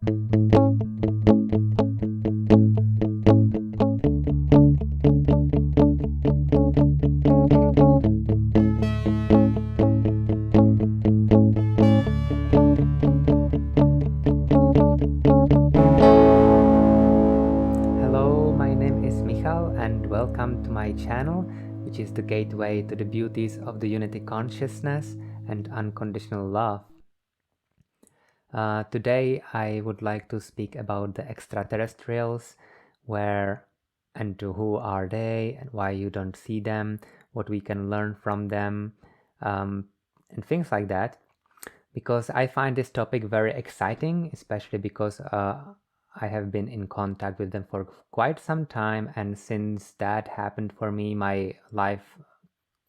Hello, my name is Michal and welcome to my channel, which is the gateway to the beauties of the unity consciousness and unconditional love. Today I would like to speak about the extraterrestrials, where and to who are they and why you don't see them, what we can learn from them, and things like that. Because I find this topic very exciting, especially because I have been in contact with them for quite some time, and since that happened for me, my life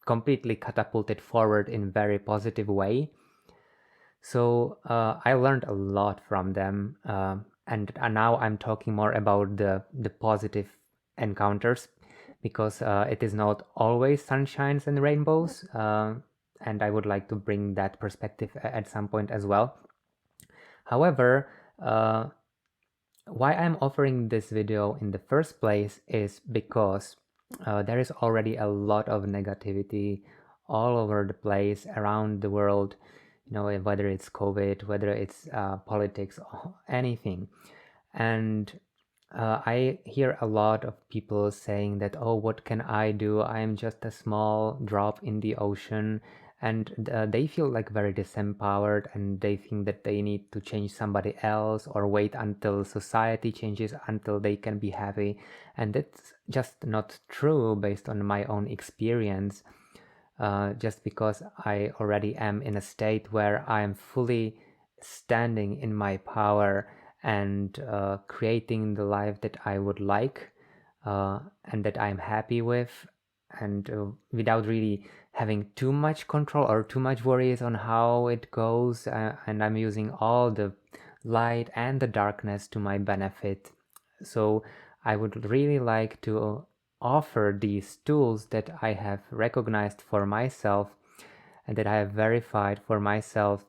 completely catapulted forward in a very positive way. So I learned a lot from them, and now I'm talking more about the positive encounters, because it is not always sunshines and rainbows, and I would like to bring that perspective at some point as well. However, why I'm offering this video in the first place is because there is already a lot of negativity all over the place around the world, whether it's COVID, whether it's politics, anything. And I hear a lot of people saying that, oh, what can I do? I am just a small drop in the ocean. And they feel like very disempowered, and they think that they need to change somebody else or wait until society changes until they can be happy. And that's just not true based on my own experience. Just because I already am in a state where I am fully standing in my power and creating the life that I would like and that I'm happy with, and without really having too much control or too much worries on how it goes, and I'm using all the light and the darkness to my benefit. So I would really like to offer these tools that I have recognized for myself and that I have verified for myself,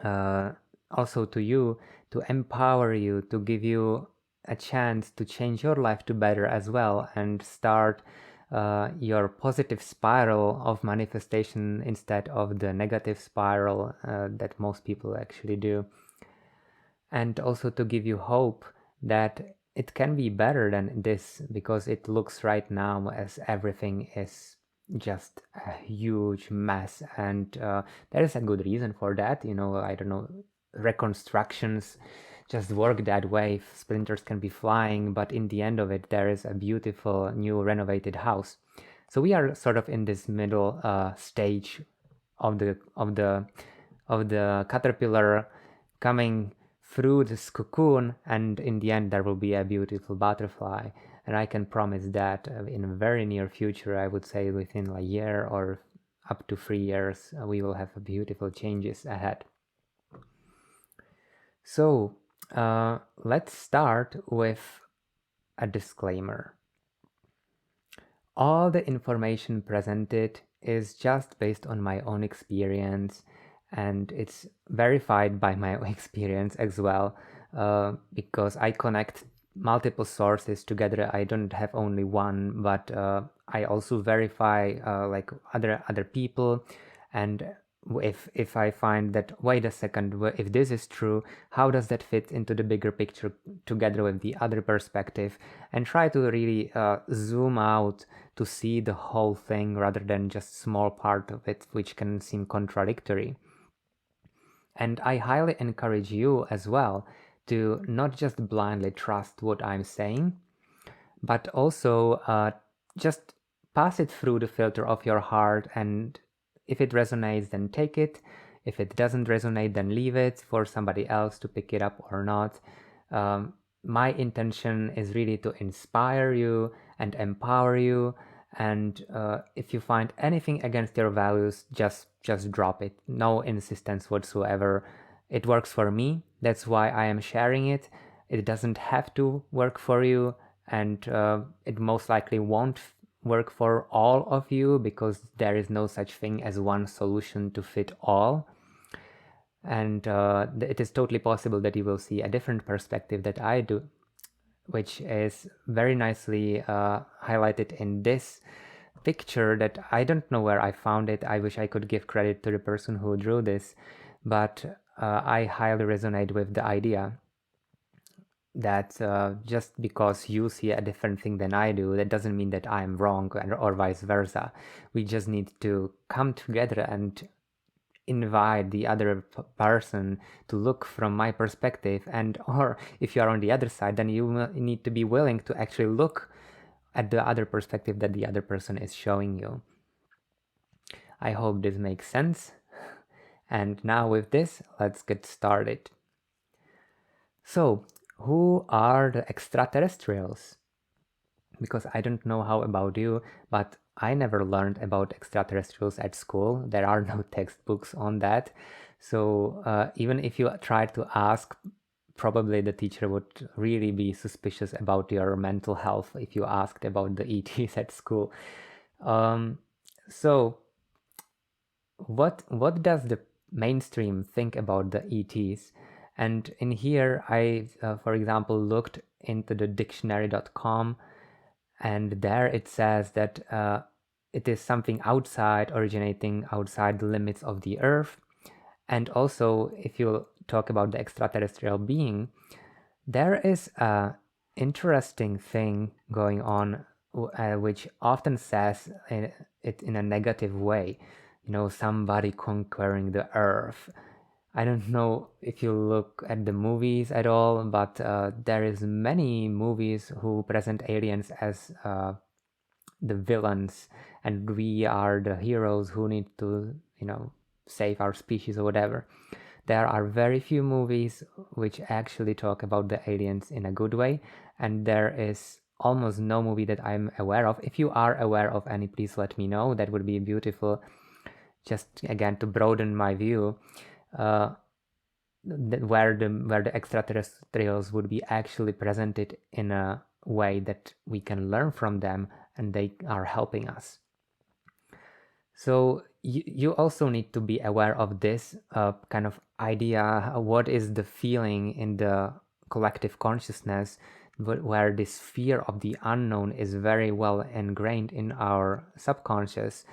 also to you, to empower you, to give you a chance to change your life to better as well, and start your positive spiral of manifestation instead of the negative spiral that most people actually do. And also to give you hope that it can be better than this, because it looks right now as everything is just a huge mess, and there is a good reason for that. I don't know, reconstructions just work that way. Splinters can be flying, but in the end of it, there is a beautiful new renovated house. So we are sort of in this middle stage of the caterpillar coming through this cocoon, and in the end there will be a beautiful butterfly. And I can promise that in a very near future, I would say within a year or up to 3 years, we will have beautiful changes ahead. So let's start with a disclaimer. All the information presented is just based on my own experience, and it's verified by my own experience as well, because I connect multiple sources together. I don't have only one, but I also verify like other people. And if I find that, wait a second, if this is true, how does that fit into the bigger picture together with the other perspective, and try to really zoom out to see the whole thing rather than just small part of it, which can seem contradictory. And I highly encourage you as well to not just blindly trust what I'm saying, but also just pass it through the filter of your heart, and if it resonates, then take it. If it doesn't resonate, then leave it for somebody else to pick it up or not. My intention is really to inspire you and empower you, and if you find anything against your values, just drop it. No insistence whatsoever. It works for me, that's why I am sharing it. It doesn't have to work for you, and it most likely won't work for all of you, because there is no such thing as one solution to fit all. And it is totally possible that you will see a different perspective that I do, which is very nicely highlighted in this picture that I don't know where I found it. I wish I could give credit to the person who drew this, but I highly resonate with the idea that just because you see a different thing than I do, that doesn't mean that I'm wrong, or vice versa. We just need to come together and invite the other person to look from my perspective, and or if you are on the other side, then you need to be willing to actually look at the other perspective that the other person is showing you. I hope this makes sense. And now with this, let's get started. So, who are the extraterrestrials? Because I don't know how about you, but I never learned about extraterrestrials at school. There are no textbooks on that. So even if you try to ask, probably the teacher would really be suspicious about your mental health if you asked about the ETs at school. So what does the mainstream think about the ETs? And in here, I, for example, looked into the dictionary.com, and there it says that it is something outside, originating outside the limits of the Earth. And also, if you talk about the extraterrestrial being, there is a interesting thing going on, which often says it in a negative way. You know, somebody conquering the Earth. I don't know if you look at the movies at all, but there is many movies who present aliens as the villains, and we are the heroes who need to, you know, save our species or whatever. There are very few movies which actually talk about the aliens in a good way, and there is almost no movie that I'm aware of. If you are aware of any, please let me know. That would be beautiful. Just again to broaden my view, where the extraterrestrials would be actually presented in a way that we can learn from them and they are helping us. So you also need to be aware of this kind of idea. What is the feeling in the collective consciousness where this fear of the unknown is very well ingrained in our subconscious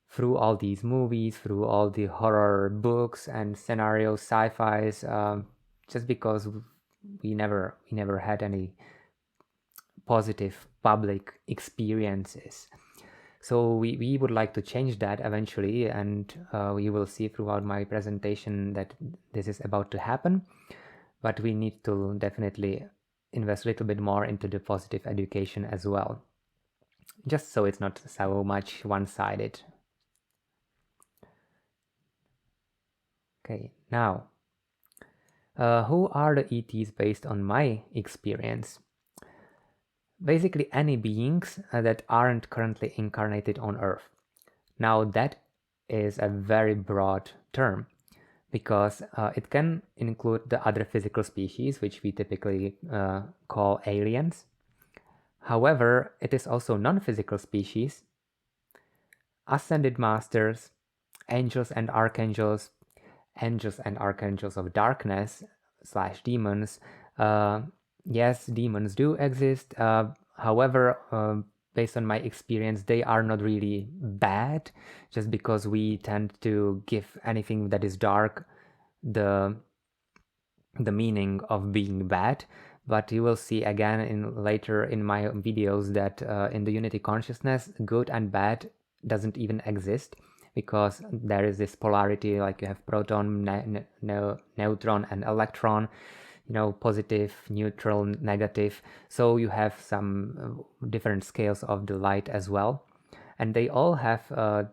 through all these movies, through all the horror books and scenarios, sci-fis, just because we never had any positive public experiences. So we would like to change that eventually, and you will see throughout my presentation that this is about to happen. But we need to definitely invest a little bit more into the positive education as well, just so it's not so much one-sided. Okay, now, who are the ETs based on my experience? Basically any beings that aren't currently incarnated on Earth. Now that is a very broad term, because it can include the other physical species, which we typically call aliens. However, it is also non-physical species, ascended masters, angels and archangels of darkness / demons. Yes, demons do exist. However, based on my experience, they are not really bad, just because we tend to give anything that is dark the meaning of being bad. But you will see again later in my videos that in the unity consciousness, good and bad doesn't even exist, because there is this polarity, like you have proton, neutron and electron, you know, positive, neutral, negative. So you have some different scales of the light as well, and they all have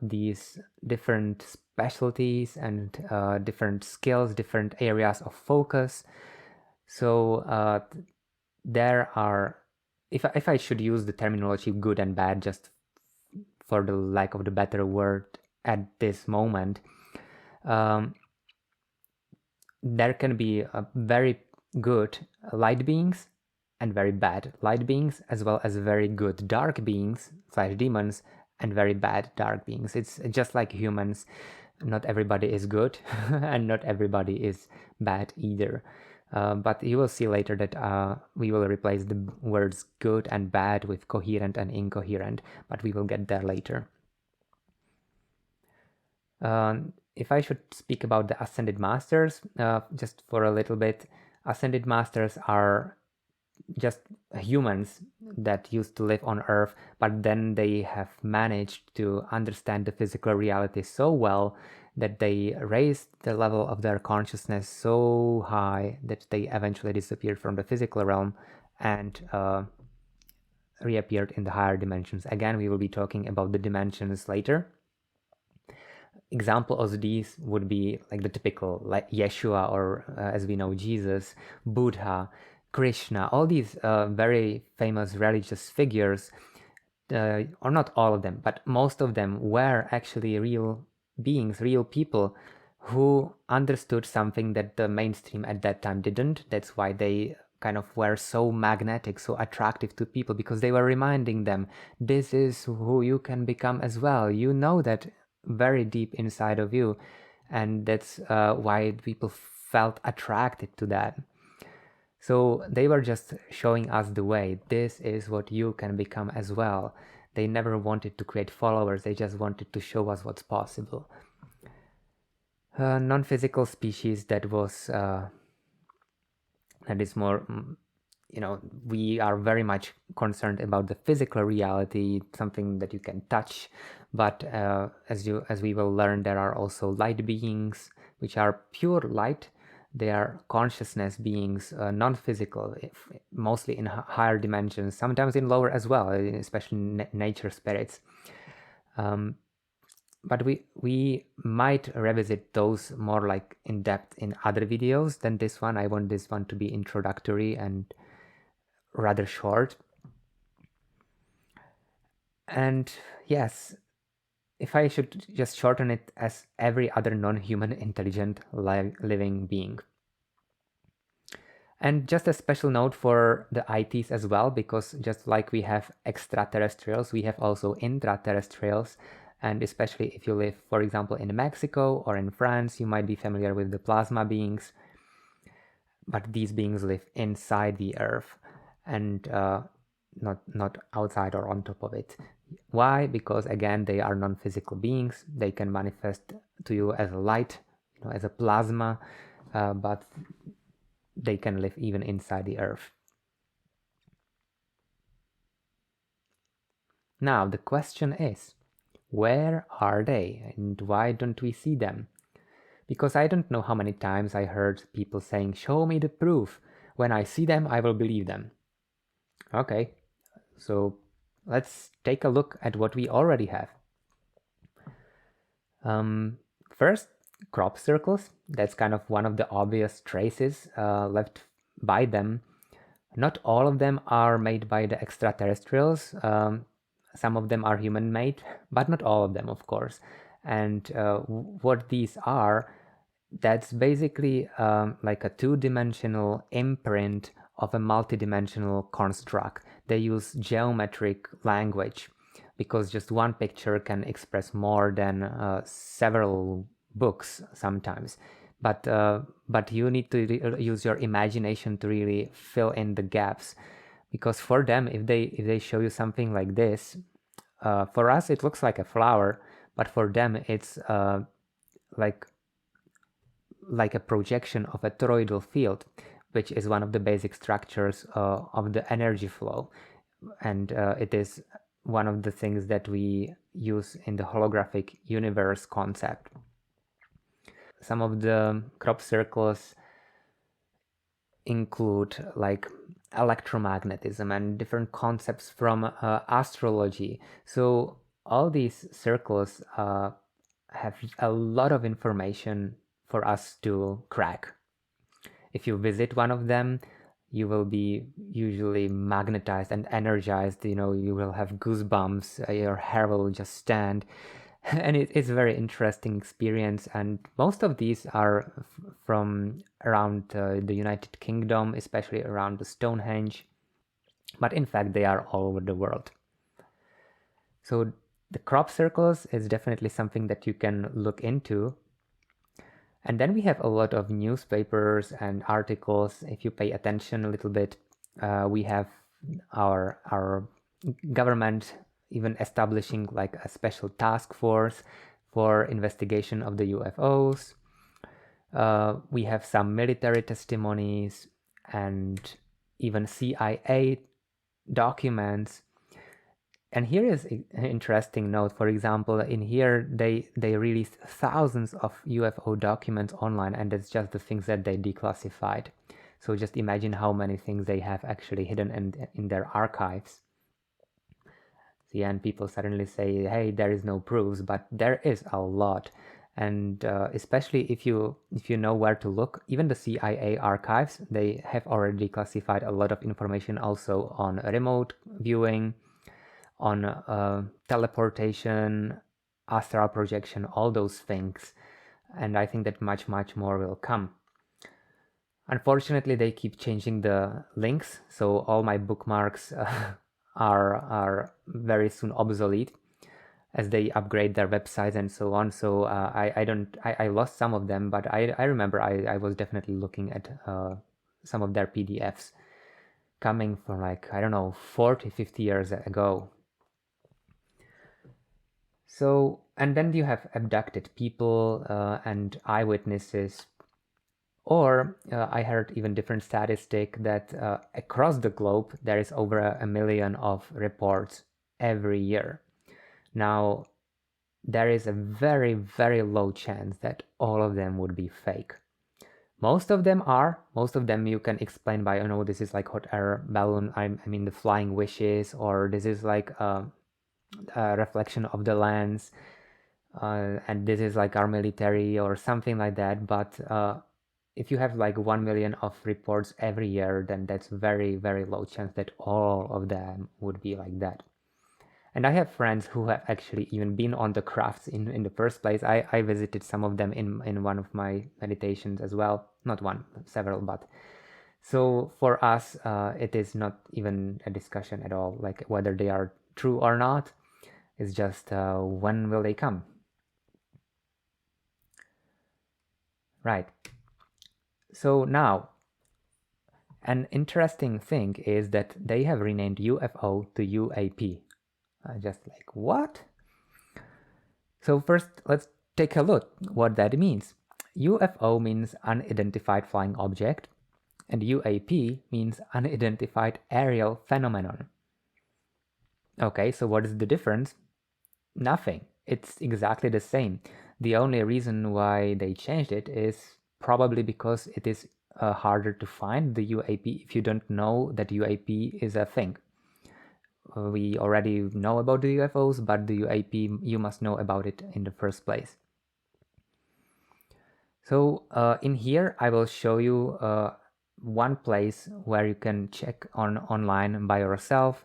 these different specialties and different skills, different areas of focus. So there are, if I should use the terminology good and bad, just for the lack of the better word at this moment, there can be very good light beings and very bad light beings, as well as very good dark beings / demons and very bad dark beings. It's just like humans. Not everybody is good and not everybody is bad either. But you will see later that we will replace the words good and bad with coherent and incoherent, but we will get there later. If I should speak about the Ascended Masters, just for a little bit, Ascended Masters are just humans that used to live on Earth, but then they have managed to understand the physical reality so well that they raised the level of their consciousness so high that they eventually disappeared from the physical realm and reappeared in the higher dimensions. Again, we will be talking about the dimensions later. Example of these would be like the typical, like Yeshua, or as we know, Jesus, Buddha, Krishna, all these very famous religious figures, or not all of them, but most of them were actually real beings, real people who understood something that the mainstream at that time didn't. That's why they kind of were so magnetic, so attractive to people, because they were reminding them, this is who you can become as well. You know that very deep inside of you, and that's why people felt attracted to that. So they were just showing us the way. This is what you can become as well. They never wanted to create followers, they just wanted to show us what's possible. Non-physical species that is more, we are very much concerned about the physical reality, something that you can touch, but as we will learn, there are also light beings, which are pure light. They are consciousness beings, non-physical, mostly in higher dimensions, sometimes in lower as well, especially nature spirits. But we might revisit those more like in depth in other videos than this one. I want this one to be introductory and rather short. And yes, if I should just shorten it, as every other non-human intelligent living being. And just a special note for the ITs as well, because just like we have extraterrestrials, we have also intraterrestrials. And especially if you live, for example, in Mexico or in France, you might be familiar with the plasma beings. But these beings live inside the Earth and not outside or on top of it. Why? Because again, they are non-physical beings. They can manifest to you as a light, as a plasma, but they can live even inside the Earth. Now the question is, where are they and why don't we see them? Because I don't know how many times I heard people saying, show me the proof. When I see them, I will believe them. Okay, so let's take a look at what we already have. First, crop circles. That's kind of one of the obvious traces left by them. Not all of them are made by the extraterrestrials. Some of them are human-made, but not all of them, of course. And what these are, that's basically like a two-dimensional imprint of a multidimensional construct. They use geometric language because just one picture can express more than several books sometimes. But you need to use your imagination to really fill in the gaps, because for them, if they show you something like this, for us it looks like a flower, but for them it's like a projection of a toroidal field, which is one of the basic structures of the energy flow, and it is one of the things that we use in the holographic universe concept. Some of the crop circles include like electromagnetism and different concepts from astrology. So all these circles have a lot of information for us to crack. If you visit one of them, you will be usually magnetized and energized. You will have goosebumps, your hair will just stand. And it's a very interesting experience, and most of these are from around the United Kingdom, especially around the Stonehenge, but in fact they are all over the world. So The crop circles is definitely something that you can look into. And then we have a lot of newspapers and articles. If you pay attention a little bit, we have our government even establishing like a special task force for investigation of the UFOs. We have some military testimonies and even CIA documents. And here is an interesting note. For example, in here they released thousands of UFO documents online, and it's just the things that they declassified. So just imagine how many things they have actually hidden in their archives. See, and people suddenly say, hey, there is no proofs, but there is a lot. And especially if you know where to look, even the CIA archives, they have already classified a lot of information also on remote viewing, on teleportation, astral projection, all those things. And I think that much more will come. Unfortunately, they keep changing the links, so all my bookmarks are very soon obsolete as they upgrade their websites and so on. So I lost some of them, but I remember I was definitely looking at some of their PDFs coming from like, I don't know, 40, 50 years ago. So, and then you have abducted people and eyewitnesses. Or I heard even different statistic that across the globe there is over a million of reports every year. Now, there is a very low chance that all of them would be fake. Most of them are. Most of them you can explain by, this is like hot air balloon, I mean the flying wishes, or this is like a reflection of the lens, and this is like our military or something like that. But if you have like 1 million of reports every year, then that's very low chance that all of them would be like that. And I have friends who have actually even been on the crafts in the first place. I visited some of them in one of my meditations as well. Not one, several, but so for us, it is not even a discussion at all, like whether they are true or not. It's just when will they come? Right. So now, an interesting thing is that they have renamed UFO to UAP. Just like, what? So first, let's take a look what that means. UFO means unidentified flying object, and UAP means unidentified aerial phenomenon. Okay, so what is the difference? Nothing. It's exactly the same. The only reason why they changed it is probably because it is harder to find the UAP if you don't know that UAP is a thing. We already know about the UFOs, but the UAP, you must know about it in the first place. So in here, I will show you one place where you can check online by yourself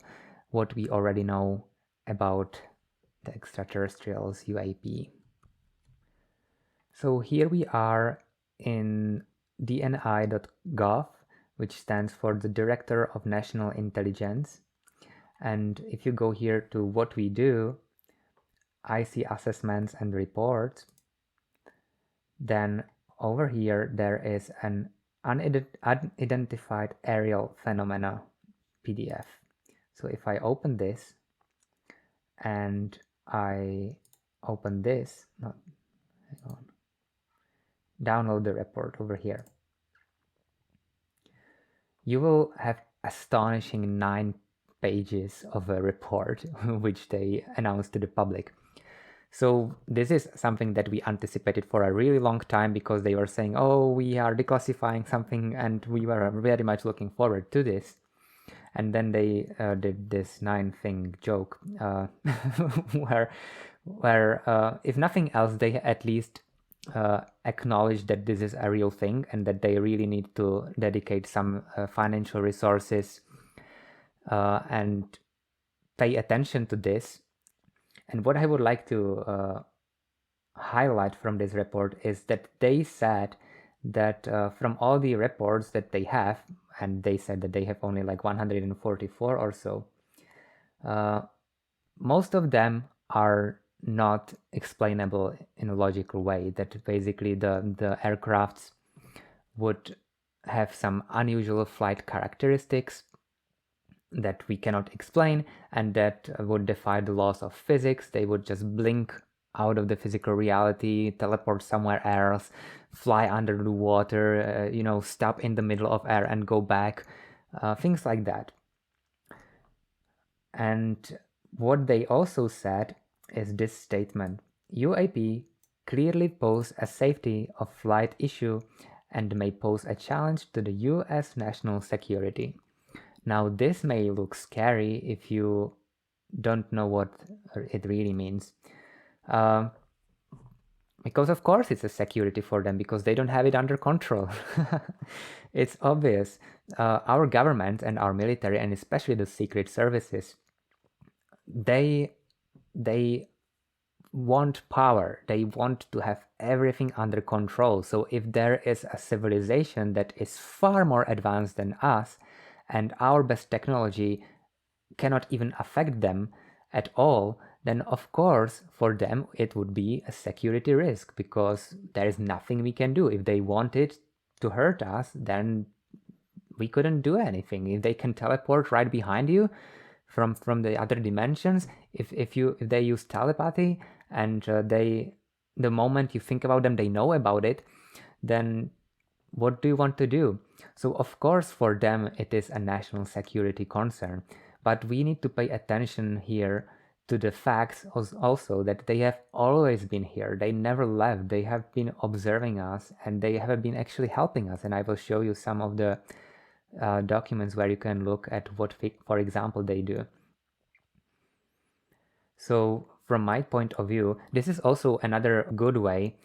what we already know about the extraterrestrials UAP. So here we are in dni.gov, which stands for the Director of National Intelligence. And if you go here to what we do, I see assessments and reports. Then over here, there is an unidentified aerial phenomena PDF. So if I open this and I open this, download the report over here, you will have astonishing 9 pages of a report which they announced to the public. So this is something that we anticipated for a really long time, because they were saying, oh, we are declassifying something, and we were very much looking forward to this. And then they did this 9-thing joke where if nothing else, they at least acknowledge that this is a real thing and that they really need to dedicate some financial resources and pay attention to this. And what I would like to highlight from this report is that they said that from all the reports that they have, and they said that they have only like 144 or so, most of them are not explainable in a logical way, that basically the aircrafts would have some unusual flight characteristics that we cannot explain, and that would defy the laws of physics. They would just blink out of the physical reality, teleport somewhere else, fly under the water, stop in the middle of air and go back, things like that. And what they also said is this statement: UAP clearly pose a safety of flight issue and may pose a challenge to the US national security. Now, this may look scary if you don't know what it really means. Because of course it's a security for them, because they don't have it under control. It's obvious. Our government and our military, and especially the secret services, they want power. They want to have everything under control. So if there is a civilization that is far more advanced than us, and our best technology cannot even affect them at all, then of course for them it would be a security risk, because there is nothing we can do. If they wanted to hurt us, then we couldn't do anything. If they can teleport right behind you from the other dimensions, if they use telepathy, and the moment you think about them, they know about it, then what do you want to do? So of course for them it is a national security concern, but we need to pay attention here to the facts also, that they have always been here. They never left. They have been observing us, and they have been actually helping us. And I will show you some of the documents where you can look at what, for example, they do. So from my point of view, this is also another good way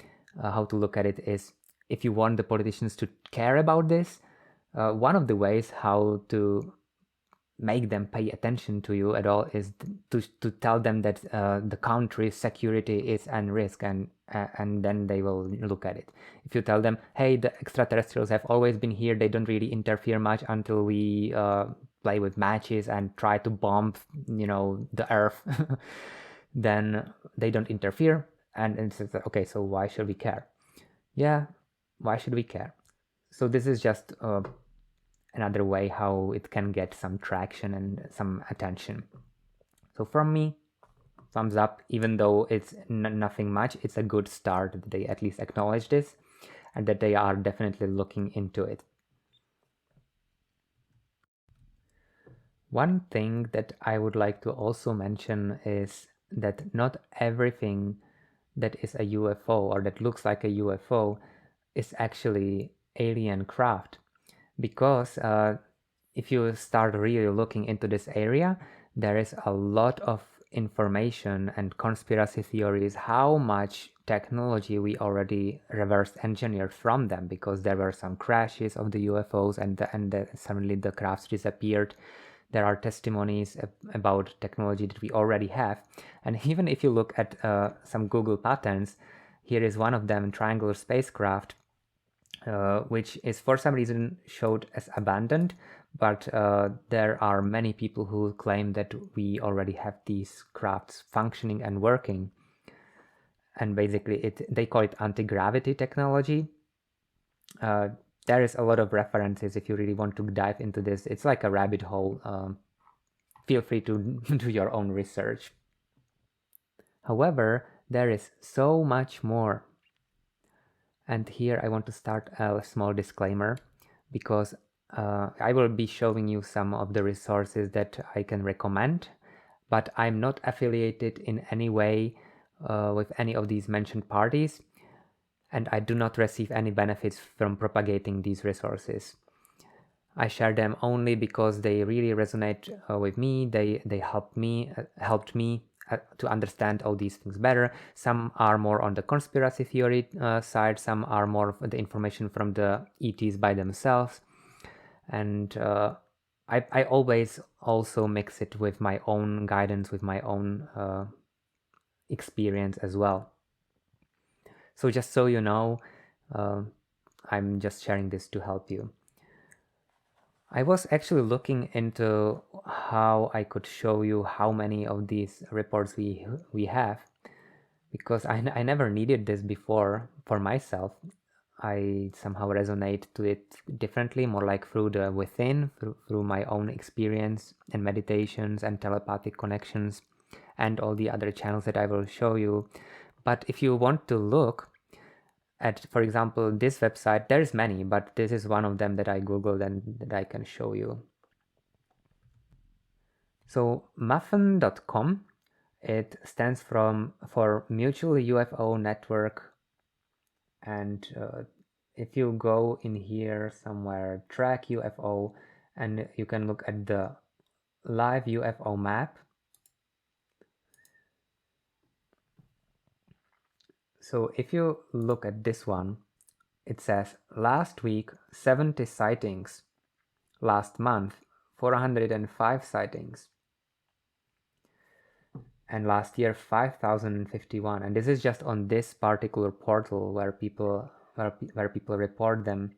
how to look at it is, if you want the politicians to care about this, one of the ways how to make them pay attention to you at all is to tell them that the country's security is at risk, and then they will look at it. If you tell them, hey, the extraterrestrials have always been here, they don't really interfere much until we play with matches and try to bomb the earth, then they don't interfere, and it's okay, so why should we care? Yeah, why should we care? So this is just another way how it can get some traction and some attention. So from me, thumbs up. Even though it's nothing much, it's a good start that they at least acknowledge this, and that they are definitely looking into it. One thing that I would like to also mention is that not everything that is a UFO or that looks like a UFO is actually alien craft, because if you start really looking into this area, there is a lot of information and conspiracy theories how much technology we already reverse engineered from them, because there were some crashes of the UFOs, and suddenly the crafts disappeared. There are testimonies about technology that we already have. And even if you look at some Google patterns, here is one of them, triangular spacecraft, which is for some reason showed as abandoned, but there are many people who claim that we already have these crafts functioning and working. And basically they call it anti-gravity technology. There is a lot of references if you really want to dive into this. It's like a rabbit hole. Feel free to do your own research. However, there is so much more. And here I want to start a small disclaimer, because I will be showing you some of the resources that I can recommend, but I'm not affiliated in any way with any of these mentioned parties, and I do not receive any benefits from propagating these resources. I share them only because they really resonate with me. They helped me to understand all these things better. Some are more on the conspiracy theory side, some are more of the information from the ETs by themselves, and I always also mix it with my own guidance, with my own experience as well. So just so you know, I'm just sharing this to help you. I was actually looking into how I could show you how many of these reports we have, because I never needed this before for myself. I somehow resonate to it differently, more like through the within, through my own experience and meditations and telepathic connections and all the other channels that I will show you. But if you want to look at, for example, this website, there's many, but this is one of them that I googled and that I can show you. So muffin.com, it stands for Mutual UFO Network, and if you go in here somewhere, track UFO, and you can look at the live UFO map. So if you look at this one, it says last week 70 sightings, last month 405 sightings, and last year 5051. And this is just on this particular portal where people report them.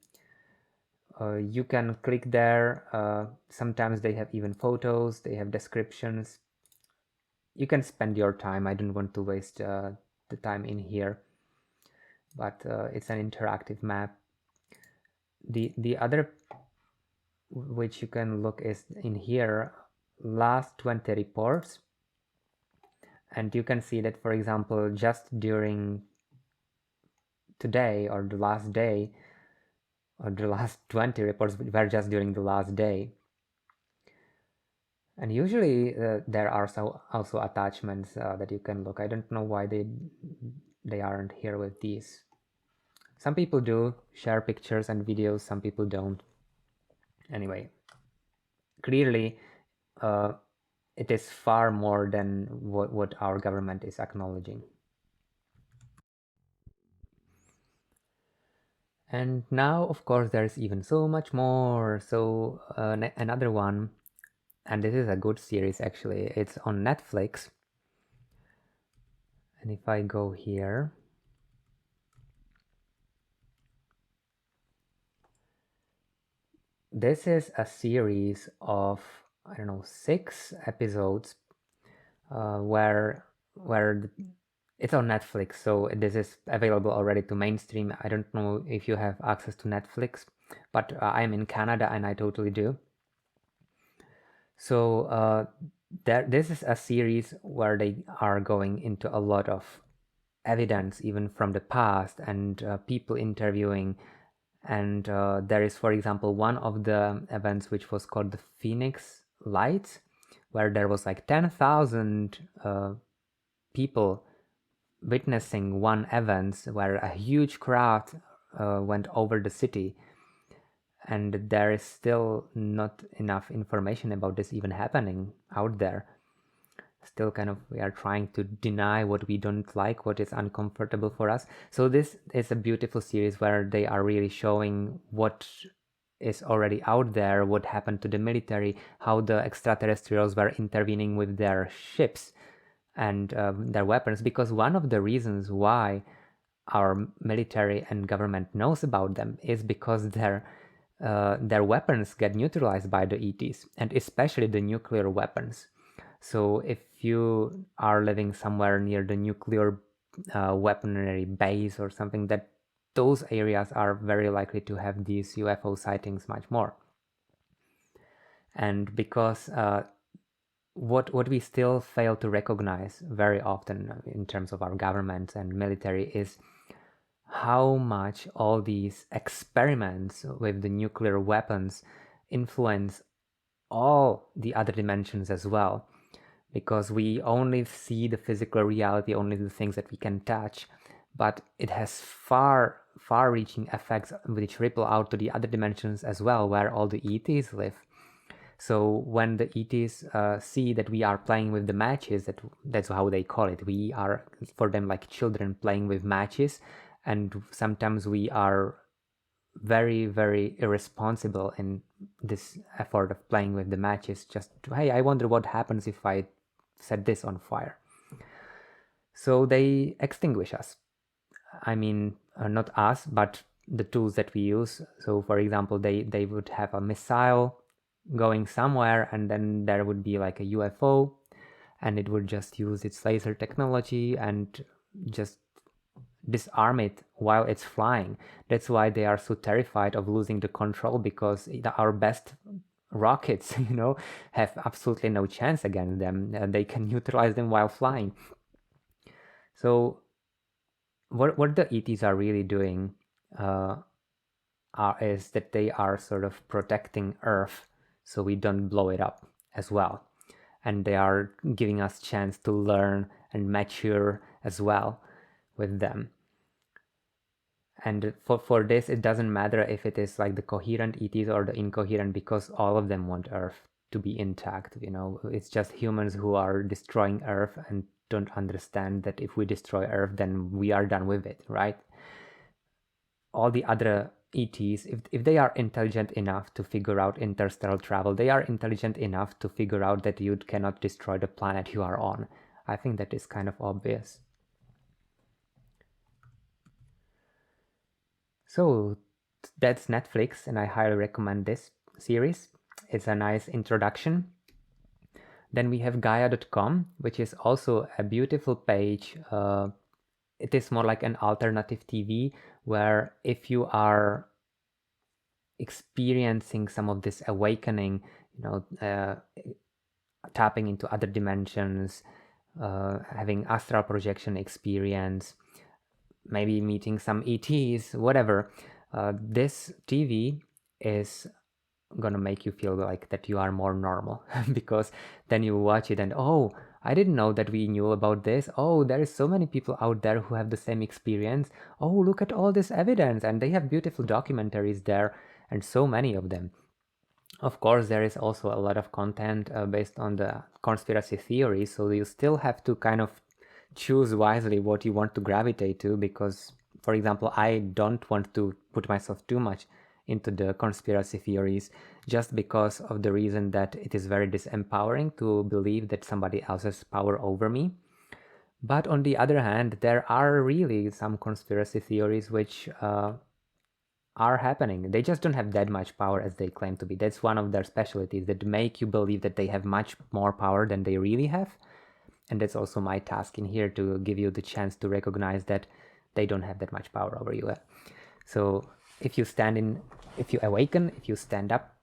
You can click there. Sometimes they have even photos, they have descriptions. You can spend your time. I don't want to waste the time in here, but it's an interactive map. The other which you can look is in here, last 20 reports, and you can see that, for example, just during today or the last day, or the last 20 reports were just during the last day. And usually there are also attachments that you can look. I don't know why they aren't here with these. Some people do share pictures and videos, some people don't. Anyway, clearly it is far more than what our government is acknowledging. And now, of course, there's even so much more. So another one, and this is a good series actually, it's on Netflix. And if I go here, this is a series of, I don't know, 6 episodes where it's on Netflix, so this is available already to mainstream. I don't know if you have access to Netflix, but I'm in Canada and I totally do. So this is a series where they are going into a lot of evidence, even from the past, and people interviewing. And there is, for example, one of the events which was called the Phoenix Lights, where there was like 10,000 people witnessing one event where a huge crowd went over the city. And there is still not enough information about this even happening out there. Still kind of, we are trying to deny what we don't like, what is uncomfortable for us. So this is a beautiful series where they are really showing what is already out there, what happened to the military, how the extraterrestrials were intervening with their ships and their weapons. Because one of the reasons why our military and government knows about them is because their weapons get neutralized by the ETs, and especially the nuclear weapons. So if you are living somewhere near the nuclear weaponry base or something, that those areas are very likely to have these UFO sightings much more. And because what we still fail to recognize very often in terms of our government and military is how much all these experiments with the nuclear weapons influence all the other dimensions as well, because we only see the physical reality, only the things that we can touch, but it has far-reaching effects which ripple out to the other dimensions as well, where all the ETs live. So when the ETs see that we are playing with the matches, that's how they call it, we are for them like children playing with matches, and sometimes we are very, very irresponsible in this effort of playing with the matches. Just, hey, I wonder what happens if I set this on fire. So they extinguish us. I mean, not us, but the tools that we use. So for example, they would have a missile going somewhere, and then there would be like a UFO, and it would just use its laser technology and just disarm it while it's flying. That's why they are so terrified of losing the control, because our best rockets, have absolutely no chance against them. They can neutralize them while flying. So what the ETs are really doing is that they are sort of protecting Earth so we don't blow it up as well. And they are giving us chance to learn and mature as well with them. And for this, it doesn't matter if it is like the coherent ETs or the incoherent, because all of them want Earth to be intact. It's just humans who are destroying Earth and don't understand that if we destroy Earth, then we are done with it, right? All the other ETs, if they are intelligent enough to figure out interstellar travel, they are intelligent enough to figure out that you cannot destroy the planet you are on. I think that is kind of obvious. So that's Netflix, and I highly recommend this series. It's a nice introduction. Then we have Gaia.com, which is also a beautiful page. It is more like an alternative TV, where if you are experiencing some of this awakening, tapping into other dimensions, having astral projection experience, maybe meeting some ETs, whatever, this TV is gonna make you feel like that you are more normal because then you watch it and, oh, I didn't know that we knew about this. Oh, there is so many people out there who have the same experience. Oh, look at all this evidence, and they have beautiful documentaries there, and so many of them. Of course, there is also a lot of content based on the conspiracy theories, so you still have to kind of choose wisely what you want to gravitate to, because, for example, I don't want to put myself too much into the conspiracy theories just because of the reason that it is very disempowering to believe that somebody else has power over me. But on the other hand, there are really some conspiracy theories which are happening. They just don't have that much power as they claim to be. That's one of their specialties, that make you believe that they have much more power than they really have. And that's also my task in here, to give you the chance to recognize that they don't have that much power over you. So if you awaken, if you stand up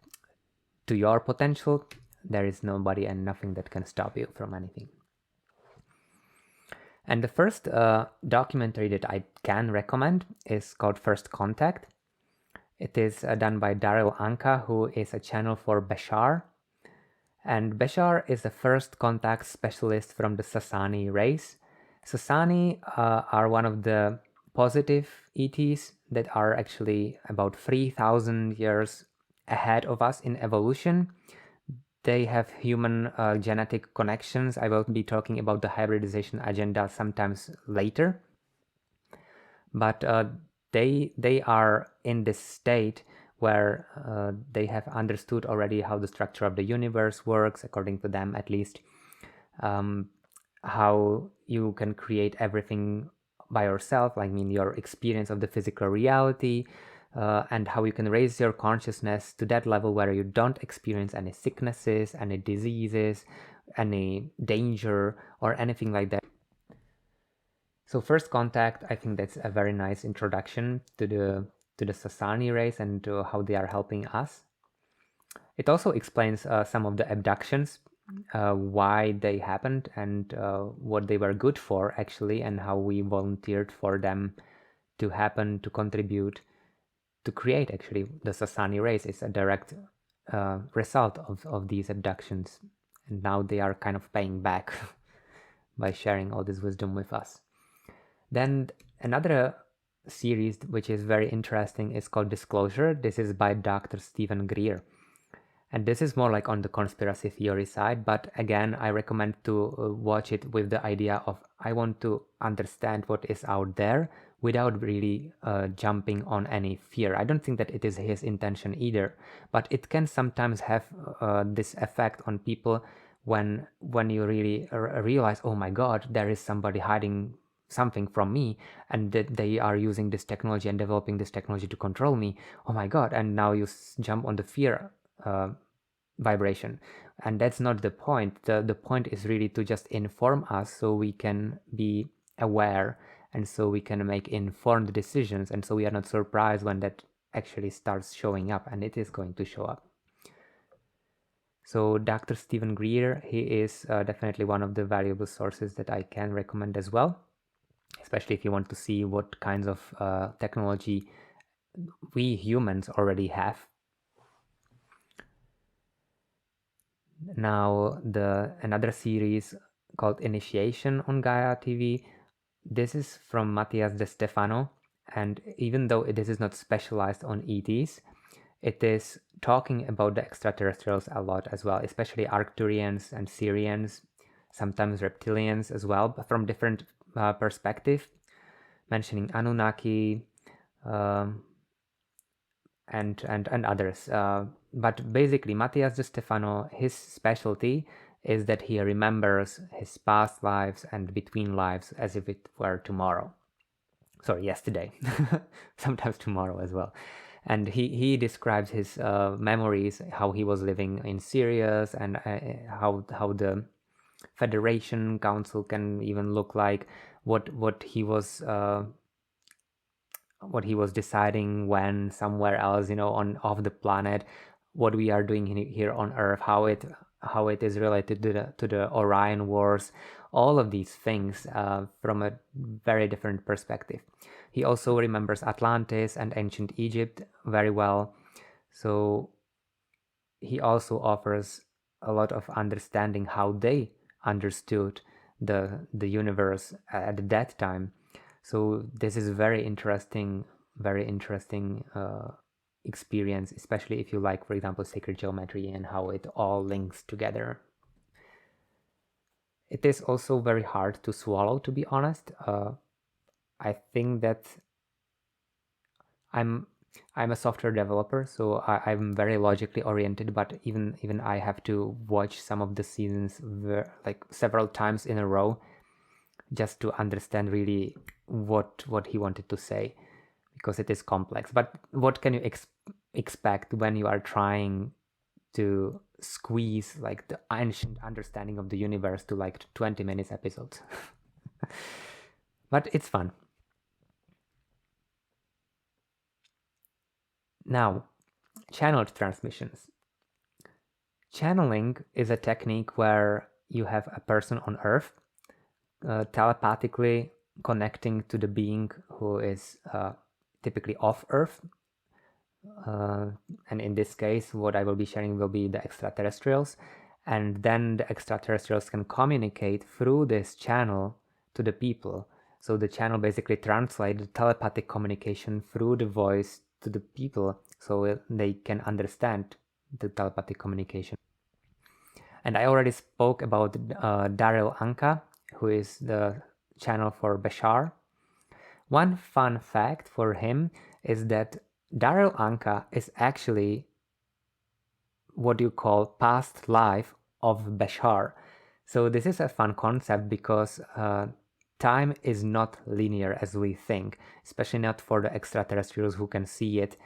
to your potential, there is nobody and nothing that can stop you from anything. And the first documentary that I can recommend is called First Contact. It is done by Daryl Anka, who is a channel for Bashar. And Bashar is the first contact specialist from the Sasani race. Sasani are one of the positive ETs that are actually about 3,000 years ahead of us in evolution. They have human genetic connections. I will be talking about the hybridization agenda sometimes later. But they are in this state where they have understood already how the structure of the universe works, according to them at least, how you can create everything by yourself, I mean your experience of the physical reality, and how you can raise your consciousness to that level where you don't experience any sicknesses, any diseases, any danger, or anything like that. So First Contact, I think that's a very nice introduction to the Sasani race and to how they are helping us. It also explains some of the abductions, why they happened, and what they were good for actually, and how we volunteered for them to happen, to contribute, to create actually the Sasani race. Is a direct result of these abductions, and now they are kind of paying back by sharing all this wisdom with us. Then another series which is very interesting is called Disclosure. This is by Dr. Stephen Greer. And this is more like on the conspiracy theory side, but again, I recommend to watch it with the idea of, I want to understand what is out there without really jumping on any fear. I don't think that it is his intention either, but it can sometimes have this effect on people when you really realize, oh my God, there is somebody hiding something from me, and that they are using this technology and developing this technology to control me. Oh my God. And now you jump on the fear vibration. And that's not the point. The point is really to just inform us so we can be aware, and so we can make informed decisions, and so we are not surprised when that actually starts showing up, and it is going to show up. So Dr. Stephen Greer, he is definitely one of the valuable sources that I can recommend as well, especially if you want to see what kinds of technology we humans already have. Now, another series called Initiation on Gaia TV. This is from Matthias De Stefano, and even though this is not specialized on ETs, it is talking about the extraterrestrials a lot as well, especially Arcturians and Syrians, sometimes reptilians as well, but from different perspectives, mentioning Anunnaki and others. But basically, Matthias De Stefano, his specialty is that he remembers his past lives and between lives as if it were tomorrow. Sorry, yesterday. Sometimes tomorrow as well. And he describes his memories, how he was living in Sirius, and how the Federation Council can even look like, what he was deciding when somewhere else, on off the planet, what we are doing here on Earth, how it is related to the Orion Wars, all of these things from a very different perspective. He also remembers Atlantis and ancient Egypt very well, so he also offers a lot of understanding how they understood the universe at that time. So this is very interesting experience, especially if you like, for example, sacred geometry and how it all links together. It is also very hard to swallow, to be honest. I think that I'm a software developer, so I'm very logically oriented, but even I have to watch some of the seasons like several times in a row just to understand really what he wanted to say, because it is complex. But what can you expect when you are trying to squeeze like the ancient understanding of the universe to like 20 minutes episodes? But it's fun. Now, channeled transmissions. Channeling is a technique where you have a person on Earth telepathically connecting to the being who is typically off Earth. And in this case, what I will be sharing will be the extraterrestrials. And then the extraterrestrials can communicate through this channel to the people. So the channel basically translates the telepathic communication through the voice to the people, so they can understand the telepathic communication. And I already spoke about Daryl Anka, who is the channel for Bashar. One fun fact for him is that Daryl Anka is actually what you call past life of Bashar. So this is a fun concept because time is not linear as we think, especially not for the extraterrestrials who can see it.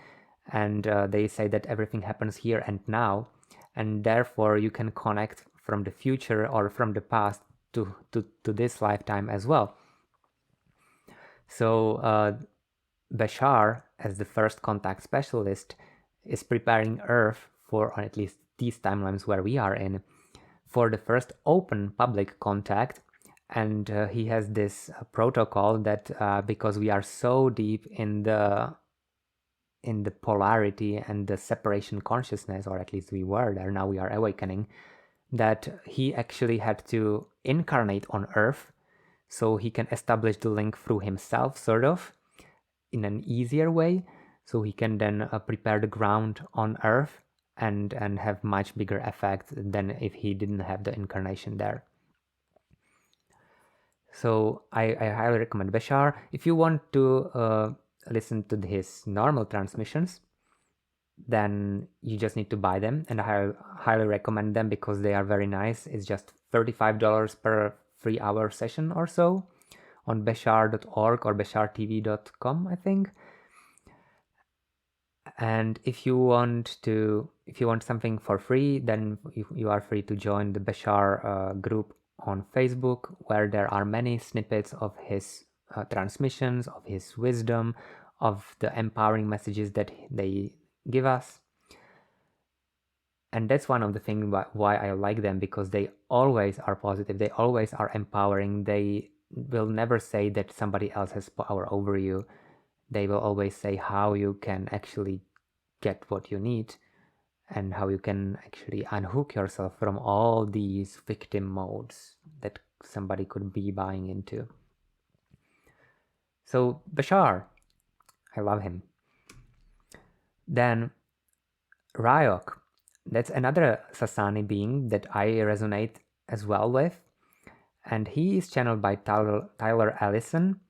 And they say that everything happens here and now, and therefore you can connect from the future or from the past to this lifetime as well. So Bashar, as the first contact specialist, is preparing Earth for, or at least these timelines where we are in, for the first open public contact. And he has this protocol that because we are so deep in the polarity and the separation consciousness, or at least we were there, now we are awakening, that he actually had to incarnate on Earth so he can establish the link through himself, sort of, in an easier way, so he can then prepare the ground on Earth and have much bigger effect than if he didn't have the incarnation there. So I highly recommend Bashar. If you want to listen to his normal transmissions, then you just need to buy them, and I highly recommend them because they are very nice. It's just $35 per 3-hour session or so on bashar.org or bashartv.com, I think. And if you want to if you want something for free, then you are free to join the Bashar group on Facebook, where there are many snippets of his transmissions, of his wisdom, of the empowering messages that they give us. And that's one of the things why I like them, because they always are positive, they always are empowering. They will never say that somebody else has power over you. They will always say how you can actually get what you need and how you can actually unhook yourself from all these victim modes that somebody could be buying into. So Bashar, I love him. Then Ryok, that's another Sasani being that I resonate as well with, and he is channeled by Tyler Allison.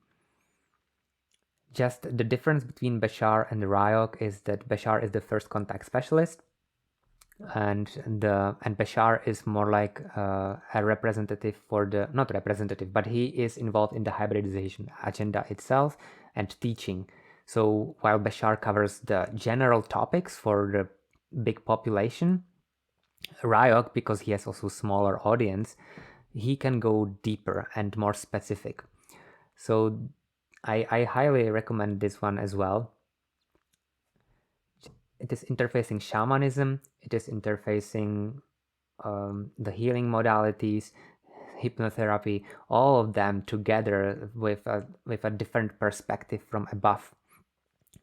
Just the difference between Bashar and Ryok is that Bashar is the first contact specialist, and Bashar is more like a representative for the, not representative, but he is involved in the hybridization agenda itself and teaching. So while Bashar covers the general topics for the big population, Ryok, because he has also smaller audience, he can go deeper and more specific. So I highly recommend this one as well. It is interfacing shamanism, it is interfacing the healing modalities, hypnotherapy, all of them together with a different perspective from above,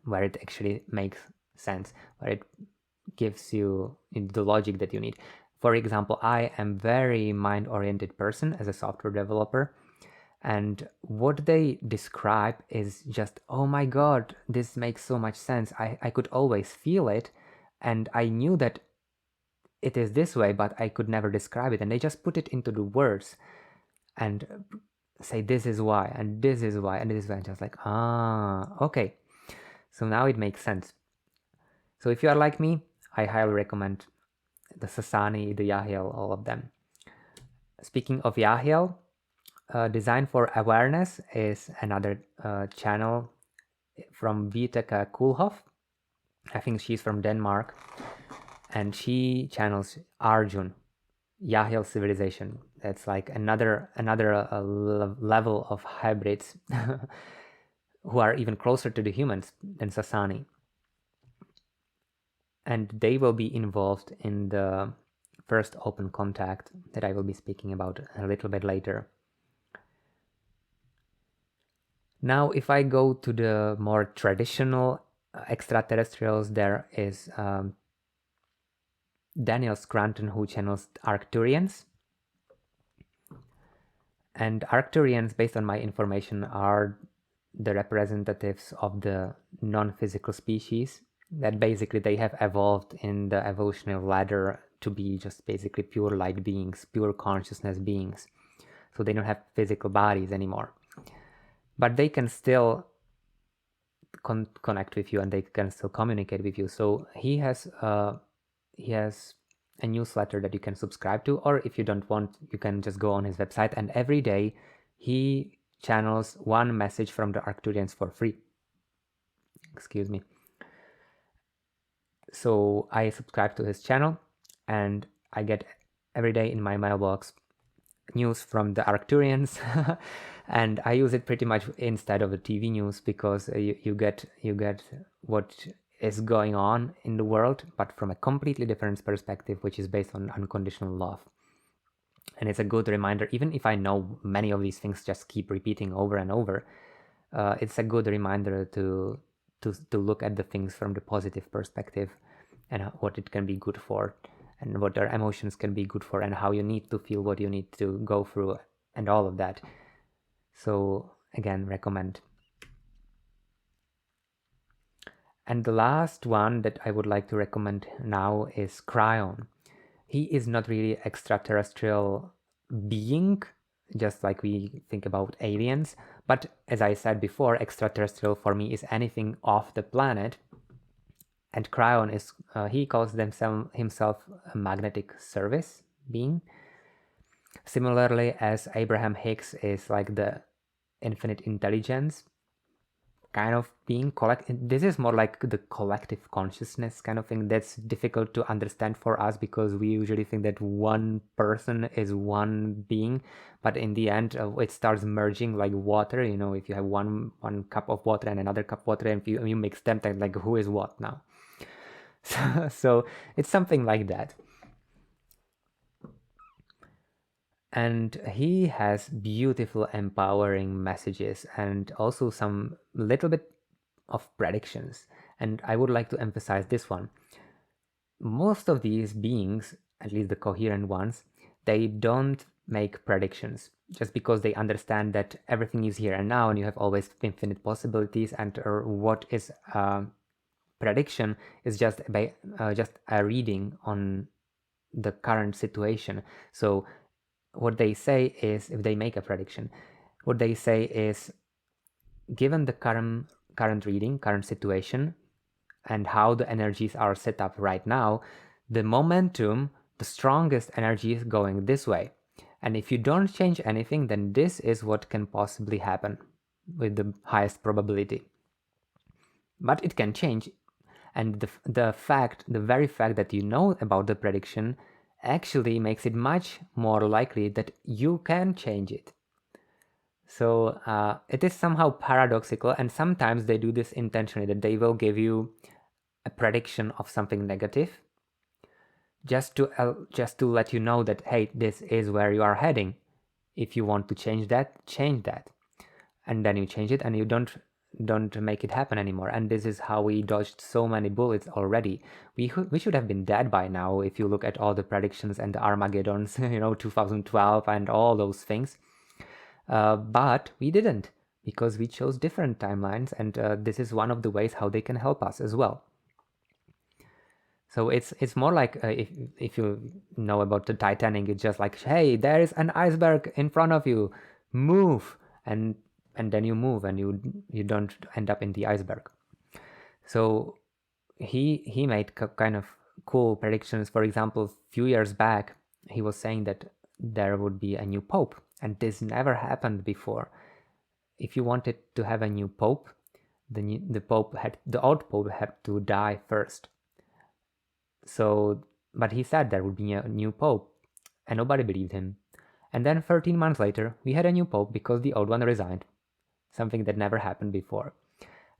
where it actually makes sense, where it gives you the logic that you need. For example, I am very mind-oriented person as a software developer, and what they describe is just, oh my god, this makes so much sense. I could always feel it, and I knew that it is this way, but I could never describe it. And they just put it into the words and say this is why, and this is why, and this is why. I'm just like, okay. So now it makes sense. So if you are like me, I highly recommend the Sasani, the Yahiel, all of them. Speaking of Yahiel, Design for Awareness is another channel from Viteka Kulhoff. I think she's from Denmark, and she channels Arjun, Yahiel civilization. That's like another level of hybrids who are even closer to the humans than Sasani. And they will be involved in the first open contact that I will be speaking about a little bit later. Now, if I go to the more traditional extraterrestrials, there is Daniel Scranton, who channels Arcturians. And Arcturians, based on my information, are the representatives of the non-physical species that basically they have evolved in the evolutionary ladder to be just basically pure light beings, pure consciousness beings. So they don't have physical bodies anymore. But they can still connect with you, and they can still communicate with you. So he has a newsletter that you can subscribe to, or if you don't want, you can just go on his website, and every day he channels one message from the Arcturians for free. Excuse me. So I subscribe to his channel, and I get every day in my mailbox news from the Arcturians, and I use it pretty much instead of the TV news, because you get what is going on in the world, but from a completely different perspective, which is based on unconditional love. And it's a good reminder, even if I know many of these things just keep repeating over and over, it's a good reminder to look at the things from the positive perspective, and what it can be good for, and what our emotions can be good for, and how you need to feel what you need to go through, and all of that. So again, recommend. And the last one that I would like to recommend now is Cryon. He is not really extraterrestrial being, just like we think about aliens, but as I said before, extraterrestrial for me is anything off the planet. And Cryon is, he calls himself a magnetic service being. Similarly as Abraham Hicks is like the infinite intelligence. kind of being this is more like the collective consciousness kind of thing that's difficult to understand for us, because we usually think that one person is one being, but in the end it starts merging like water. You know, if you have one cup of water and another cup of water, and you mix them, then like who is what now? So it's something like that. And he has beautiful, empowering messages and also some little bit of predictions. And I would like to emphasize this one. Most of these beings, at least the coherent ones, they don't make predictions just because they understand that everything is here and now and you have always infinite possibilities, and what is prediction is just a reading on the current situation. So what they say is, if they make a prediction, what they say is, given the current reading, current situation, and how the energies are set up right now, the momentum, the strongest energy is going this way. And if you don't change anything, then this is what can possibly happen with the highest probability. But it can change. And the very fact that you know about the prediction actually makes it much more likely that you can change it. So it is somehow paradoxical, and sometimes they do this intentionally, that they will give you a prediction of something negative just to let you know that, hey, this is where you are heading. If you want to change that, and then you change it and you don't make it happen anymore. And this is how we dodged so many bullets already. We should have been dead by now if you look at all the predictions and the Armageddons, 2012 and all those things. But we didn't, because we chose different timelines, and this is one of the ways how they can help us as well. So it's more like if you know about the Titanic, it's just like, hey, there is an iceberg in front of you, move, and then you move and you don't end up in the iceberg. So he made kind of cool predictions. For example, a few years back, he was saying that there would be a new pope, and this never happened before. If you wanted to have a new pope, the old pope had to die first. So, but he said there would be a new pope, and nobody believed him. And then 13 months later, we had a new pope because the old one resigned, something that never happened before.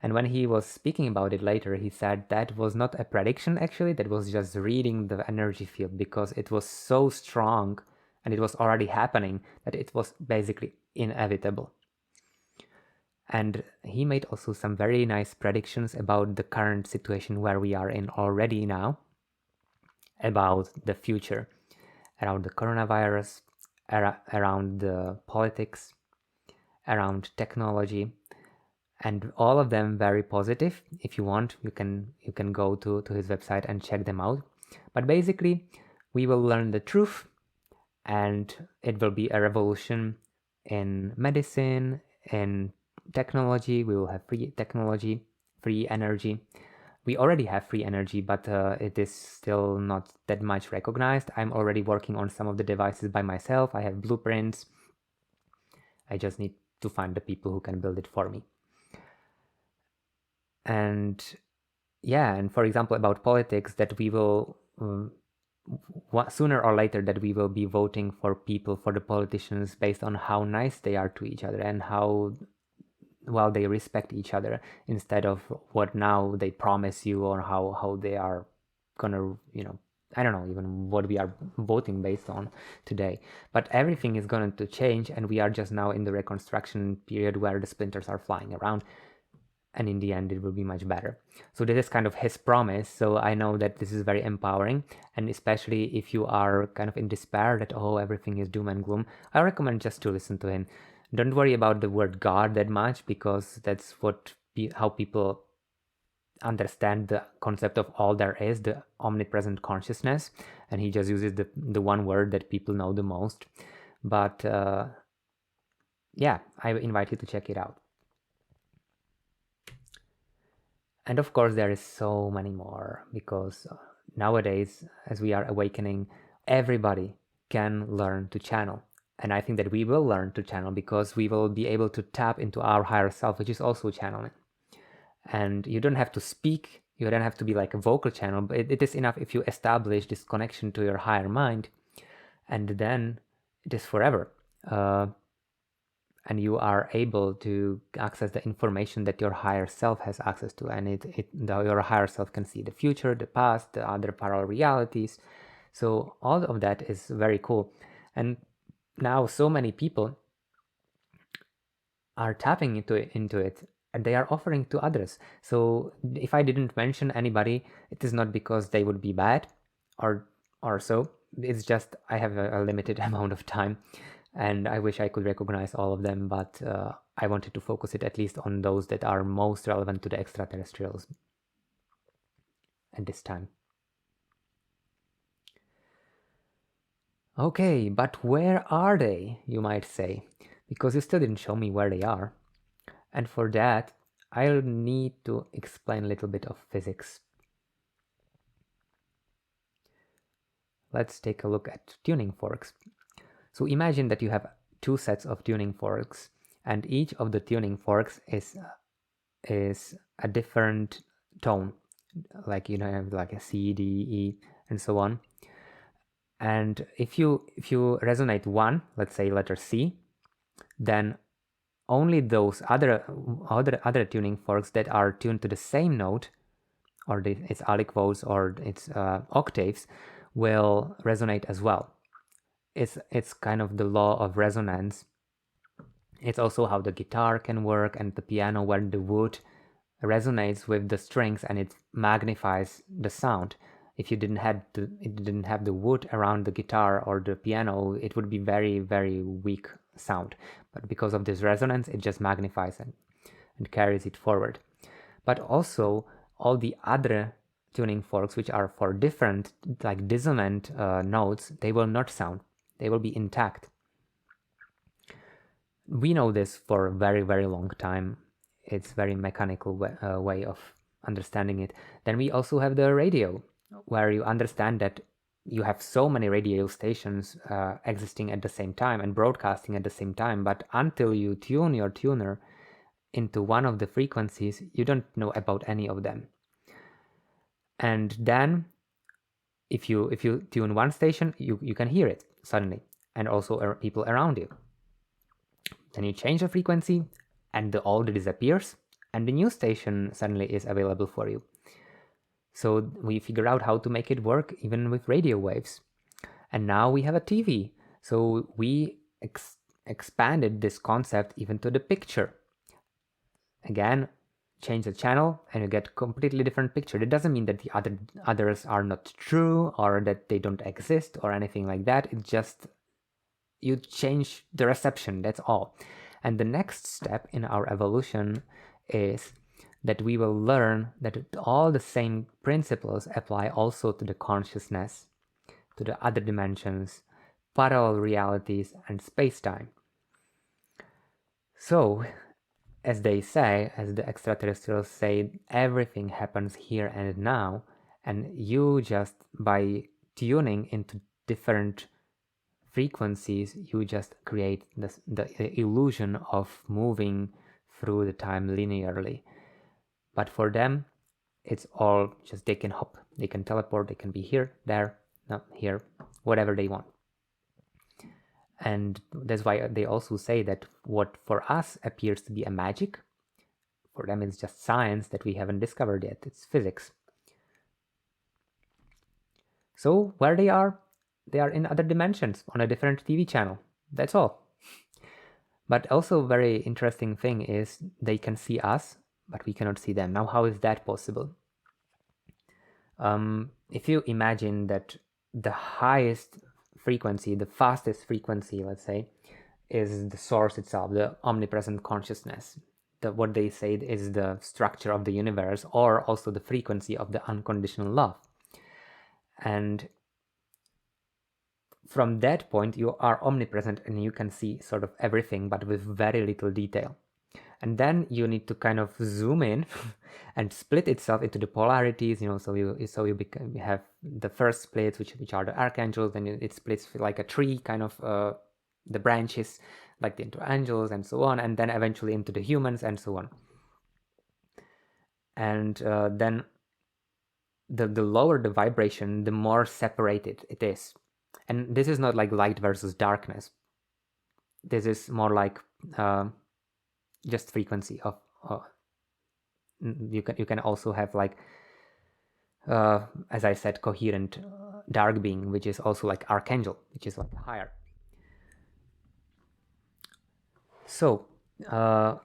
And when he was speaking about it later, he said that was not a prediction, actually, that was just reading the energy field, because it was so strong and it was already happening that it was basically inevitable. And he made also some very nice predictions about the current situation where we are in already now, about the future, around the coronavirus, around the politics, around technology, and all of them very positive. If you want, you can go to his website and check them out. But basically, we will learn the truth, and it will be a revolution in medicine, in technology. We will have free technology, free energy. We already have free energy, but it is still not that much recognized. I'm already working on some of the devices by myself. I have blueprints. I just need to find the people who can build it for me. And yeah, and for example, about politics, that we will sooner or later, that we will be voting for people, for the politicians, based on how nice they are to each other and how well they respect each other, instead of what now they promise you, or how they are gonna, I don't know even what we are voting based on today. But everything is going to change, and we are just now in the reconstruction period where the splinters are flying around, and in the end it will be much better. So this is kind of his promise. So I know that this is very empowering, and especially if you are kind of in despair that, oh, everything is doom and gloom, I recommend just to listen to him. Don't worry about the word God that much, because that's how people understand the concept of all there is, the omnipresent consciousness, and he just uses the one word that people know the most. But yeah, I invite you to check it out. And of course, there is so many more, because nowadays, as we are awakening, everybody can learn to channel. And I think that we will learn to channel, because we will be able to tap into our higher self, which is also channeling. And you don't have to speak, you don't have to be like a vocal channel, but it is enough if you establish this connection to your higher mind, and then it is forever. And you are able to access the information that your higher self has access to, and your higher self can see the future, the past, the other parallel realities. So all of that is very cool. And now so many people are tapping into it, and they are offering to others. So if I didn't mention anybody, it is not because they would be bad or so. It's just I have a limited amount of time, and I wish I could recognize all of them, but I wanted to focus it at least on those that are most relevant to the extraterrestrials at this time. Okay, but where are they, you might say? Because you still didn't show me where they are. And for that, I'll need to explain a little bit of physics. Let's take a look at tuning forks. So imagine that you have two sets of tuning forks, and each of the tuning forks is a different tone. Like, you know, like a C, D, E, and so on. And if you resonate one, let's say letter C, then only those other tuning forks that are tuned to the same note, or its aliquots or its octaves, will resonate as well. It's kind of the law of resonance. It's also how the guitar can work and the piano, when the wood resonates with the strings and it magnifies the sound. If you didn't have the wood around the guitar or the piano, it would be very, very weak sound. But because of this resonance, it just magnifies and carries it forward. But also all the other tuning forks, which are for different, like dissonant notes, they will not sound. They will be intact. We know this for a very, very long time. It's very mechanical way of understanding it. Then we also have the radio, where you understand that you have so many radio stations existing at the same time and broadcasting at the same time, but until you tune your tuner into one of the frequencies, you don't know about any of them. And then if you tune one station, you can hear it suddenly, and also people around you. Then you change the frequency, and the old disappears, and the new station suddenly is available for you. So we figure out how to make it work even with radio waves. And now we have a TV. So we expanded this concept even to the picture. Again, change the channel and you get a completely different picture. That doesn't mean that the others are not true or that they don't exist or anything like that. It's just you change the reception, that's all. And the next step in our evolution is that we will learn that all the same principles apply also to the consciousness, to the other dimensions, parallel realities, and space-time. So, as they say, as the extraterrestrials say, everything happens here and now, and you just, by tuning into different frequencies, you just create the illusion of moving through the time linearly. But for them, it's all just, they can hop, they can teleport, they can be here, there, not here, whatever they want. And that's why they also say that what for us appears to be a magic, for them it's just science that we haven't discovered yet. It's physics. So where they are in other dimensions on a different TV channel. That's all. But also a very interesting thing is they can see us, but we cannot see them. Now, how is that possible? If you imagine that the highest frequency, the fastest frequency, let's say, is the source itself, the omnipresent consciousness, what they say is the structure of the universe, or also the frequency of the unconditional love. And from that point, you are omnipresent and you can see sort of everything, but with very little detail. And then you need to kind of zoom in and split itself into the polarities, you know, so you have the first splits, which are the archangels, and it splits like a tree, kind of the branches, like the into angels and so on, and then eventually into the humans and so on. And then the lower the vibration, the more separated it is. And this is not like light versus darkness. This is more like just frequency of you can also have like as I said, coherent dark being, which is also like archangel, which is like higher. So the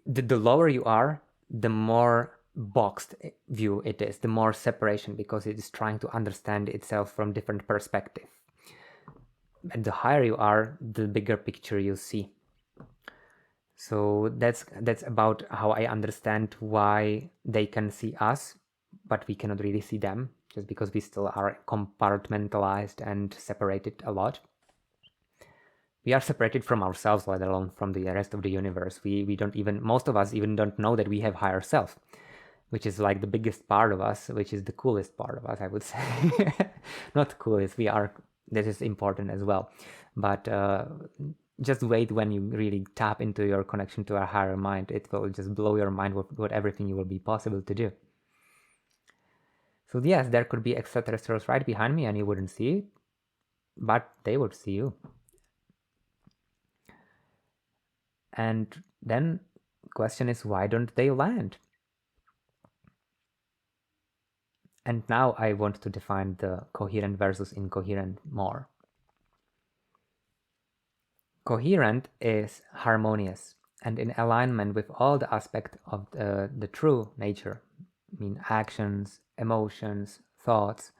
lower you are, the more boxed view it is, the more separation, because it is trying to understand itself from different perspective. And the higher you are, the bigger picture you see. So that's about how I understand why they can see us, but we cannot really see them, just because we still are compartmentalized and separated a lot. We are separated from ourselves, let alone from the rest of the universe. We don't even, most of us even don't know that we have higher self, which is like the biggest part of us, which is the coolest part of us, I would say. Not coolest, this is important as well. But just wait when you really tap into your connection to a higher mind. It will just blow your mind with what everything you will be possible to do. So yes, there could be extraterrestrials right behind me and you wouldn't see it, but they would see you. And then the question is, why don't they land? And now I want to define the coherent versus incoherent more. Coherent is harmonious and in alignment with all the aspects of the true nature. I mean, actions, emotions, thoughts,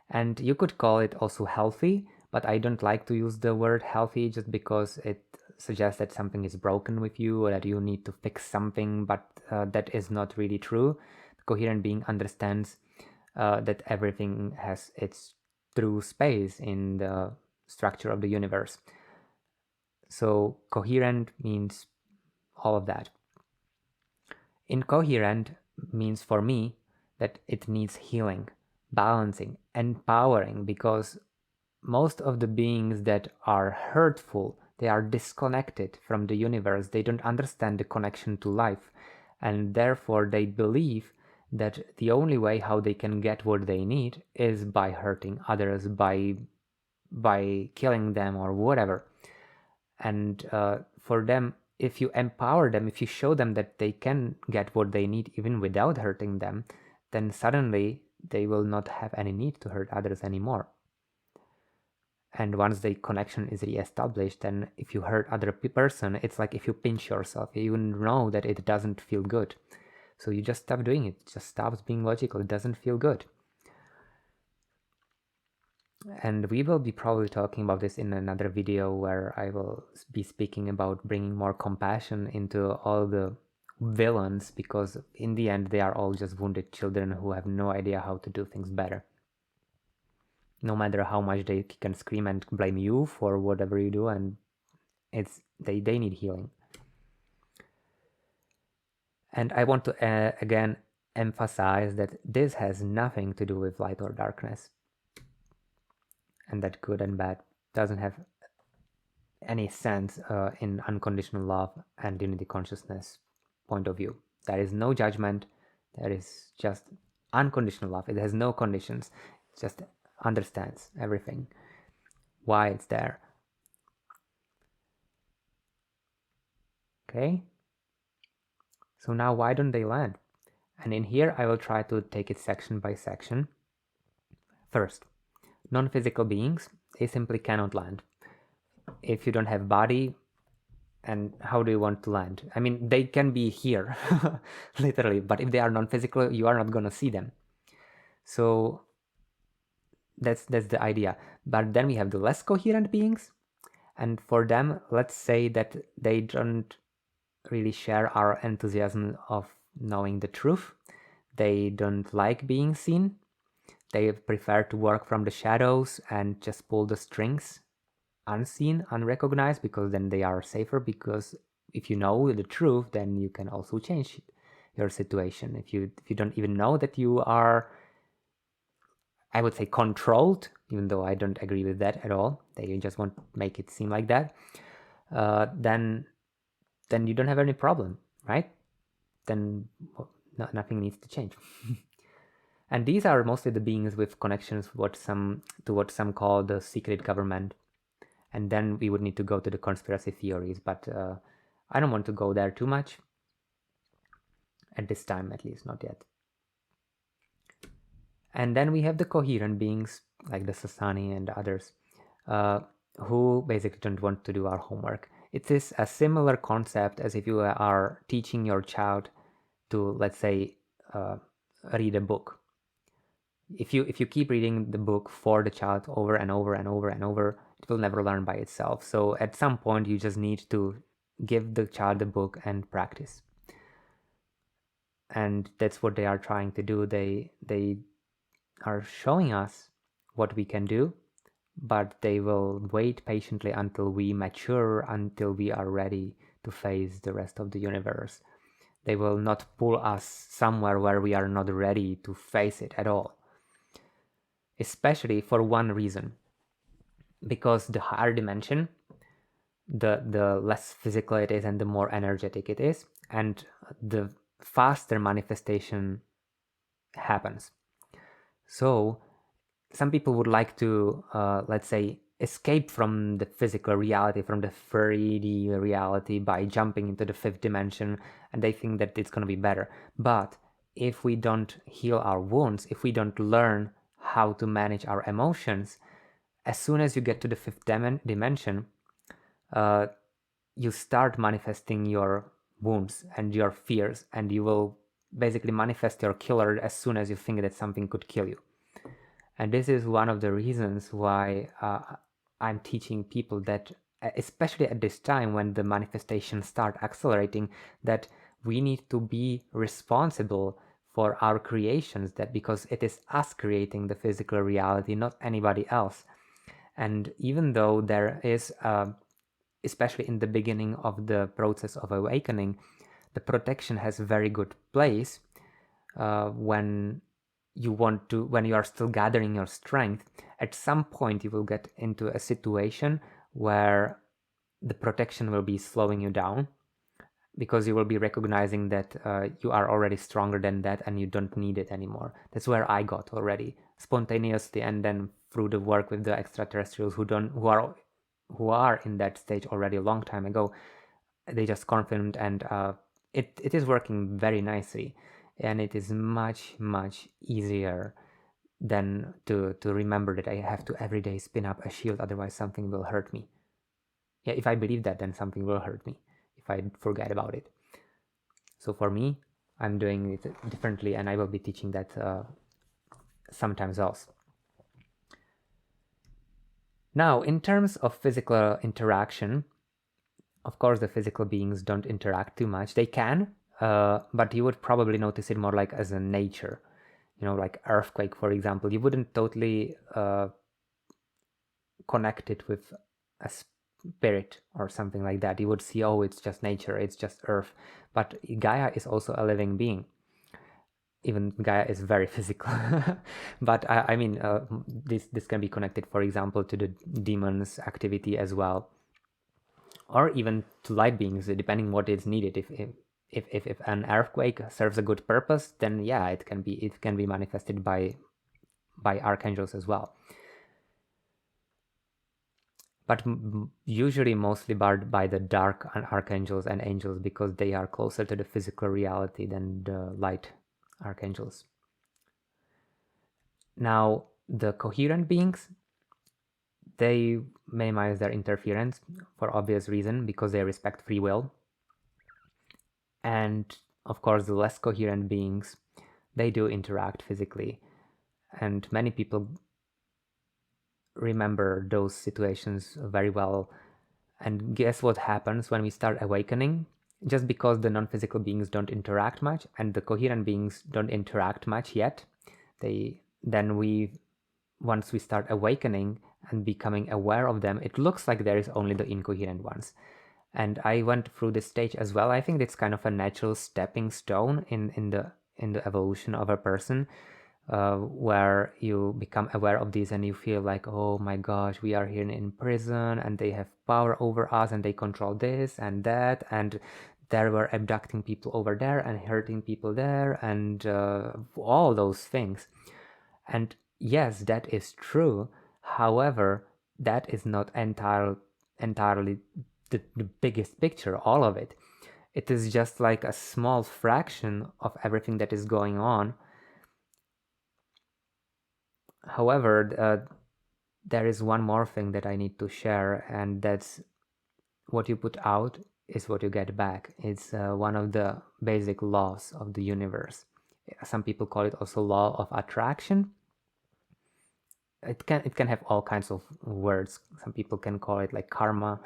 and you could call it also healthy, but I don't like to use the word healthy just because it suggests that something is broken with you or that you need to fix something, but that is not really true. The coherent being understands that everything has its true space in the structure of the universe. So coherent means all of that. Incoherent means for me that it needs healing, balancing, empowering, because most of the beings that are hurtful, they are disconnected from the universe. They don't understand the connection to life, and therefore they believe that the only way how they can get what they need is by hurting others, by killing them or whatever. And for them, if you empower them, if you show them that they can get what they need even without hurting them, then suddenly they will not have any need to hurt others anymore. And once the connection is re-established, then if you hurt other person, it's like if you pinch yourself, you know that it doesn't feel good. So you just stop doing it. It just stops being logical. It doesn't feel good. And we will be probably talking about this in another video where I will be speaking about bringing more compassion into all the villains, because in the end they are all just wounded children who have no idea how to do things better. No matter how much they can scream and blame you for whatever you do, and they need healing. And I want to again emphasize that this has nothing to do with light or darkness, and that good and bad doesn't have any sense in unconditional love and unity consciousness point of view. There is no judgment, there is just unconditional love. It has no conditions, it just understands everything, why it's there. Okay, so now why don't they land? And in here I will try to take it section by section. First, non-physical beings, they simply cannot land. If you don't have body, and how do you want to land? I mean, they can be here, literally, but if they are non-physical, you are not gonna see them. So that's the idea. But then we have the less coherent beings, and for them, let's say that they don't really share our enthusiasm of knowing the truth. They don't like being seen. They prefer to work from the shadows and just pull the strings unseen, unrecognized, because then they are safer, because if you know the truth, then you can also change your situation. If you don't even know that you are, I would say, controlled, even though I don't agree with that at all, they just want to make it seem like that, then you don't have any problem, right? Then nothing needs to change. And these are mostly the beings with connections to what some call the secret government. And then we would need to go to the conspiracy theories, but I don't want to go there too much. At this time, at least, not yet. And then we have the coherent beings, like the Sasani and others, who basically don't want to do our homework. It is a similar concept as if you are teaching your child to, let's say, read a book. If you keep reading the book for the child over and over and over and over, it will never learn by itself. So at some point, you just need to give the child the book and practice. And that's what they are trying to do. They are showing us what we can do, but they will wait patiently until we mature, until we are ready to face the rest of the universe. They will not pull us somewhere where we are not ready to face it at all. Especially for one reason. Because the higher dimension, the less physical it is and the more energetic it is, and the faster manifestation happens. So some people would like to, let's say, escape from the physical reality, from the 3D reality by jumping into the 5th dimension, and they think that it's going to be better. But if we don't heal our wounds, if we don't learn how to manage our emotions, as soon as you get to the 5th dimension, you start manifesting your wounds and your fears, and you will basically manifest your killer as soon as you think that something could kill you. And this is one of the reasons why I'm teaching people that, especially at this time when the manifestations start accelerating, that we need to be responsible for our creations, that because it is us creating the physical reality, not anybody else. And even though there is, especially in the beginning of the process of awakening, the protection has a very good place when you are still gathering your strength. At some point you will get into a situation where the protection will be slowing you down, because you will be recognizing that you are already stronger than that and you don't need it anymore. That's where I got already spontaneously, and then through the work with the extraterrestrials who are in that stage already a long time ago. They just confirmed, and it is working very nicely, and it is much easier than to remember that I have to every day spin up a shield, otherwise something will hurt me. Yeah, if I believe that, then something will hurt me if I forget about it. So for me, I'm doing it differently, and I will be teaching that sometimes else. Now, in terms of physical interaction, of course, the physical beings don't interact too much. They can, but you would probably notice it more like as a nature. You know, like earthquake, for example. You wouldn't totally connect it with a spirit or something like that. You would see, oh, it's just nature, it's just earth. But Gaia is also a living being. Even Gaia is very physical. But I mean, this can be connected, for example, to the demons' activity as well, or even to light beings, depending what is needed. If an earthquake serves a good purpose, then yeah, it can be manifested by archangels as well. But usually mostly by the dark archangels and angels, because they are closer to the physical reality than the light archangels. Now, the coherent beings, they minimize their interference for obvious reason, because they respect free will. And of course, the less coherent beings, they do interact physically. And many people remember those situations very well. And guess what happens when we start awakening? Just because the non-physical beings don't interact much and the coherent beings don't interact much yet, once we start awakening and becoming aware of them, it looks like there is only the incoherent ones. And I went through this stage as well. I think it's kind of a natural stepping stone in the evolution of a person, where you become aware of these and you feel like, oh my gosh, we are here in prison and they have power over us and they control this and that, and there were abducting people over there and hurting people there and all those things. And yes, that is true. However, that is not entirely the biggest picture, all of it. It is just like a small fraction of everything that is going on. However, there is one more thing that I need to share, and that's what you put out is what you get back. It's one of the basic laws of the universe. Some people call it also law of attraction. It can have all kinds of words. Some people can call it like karma,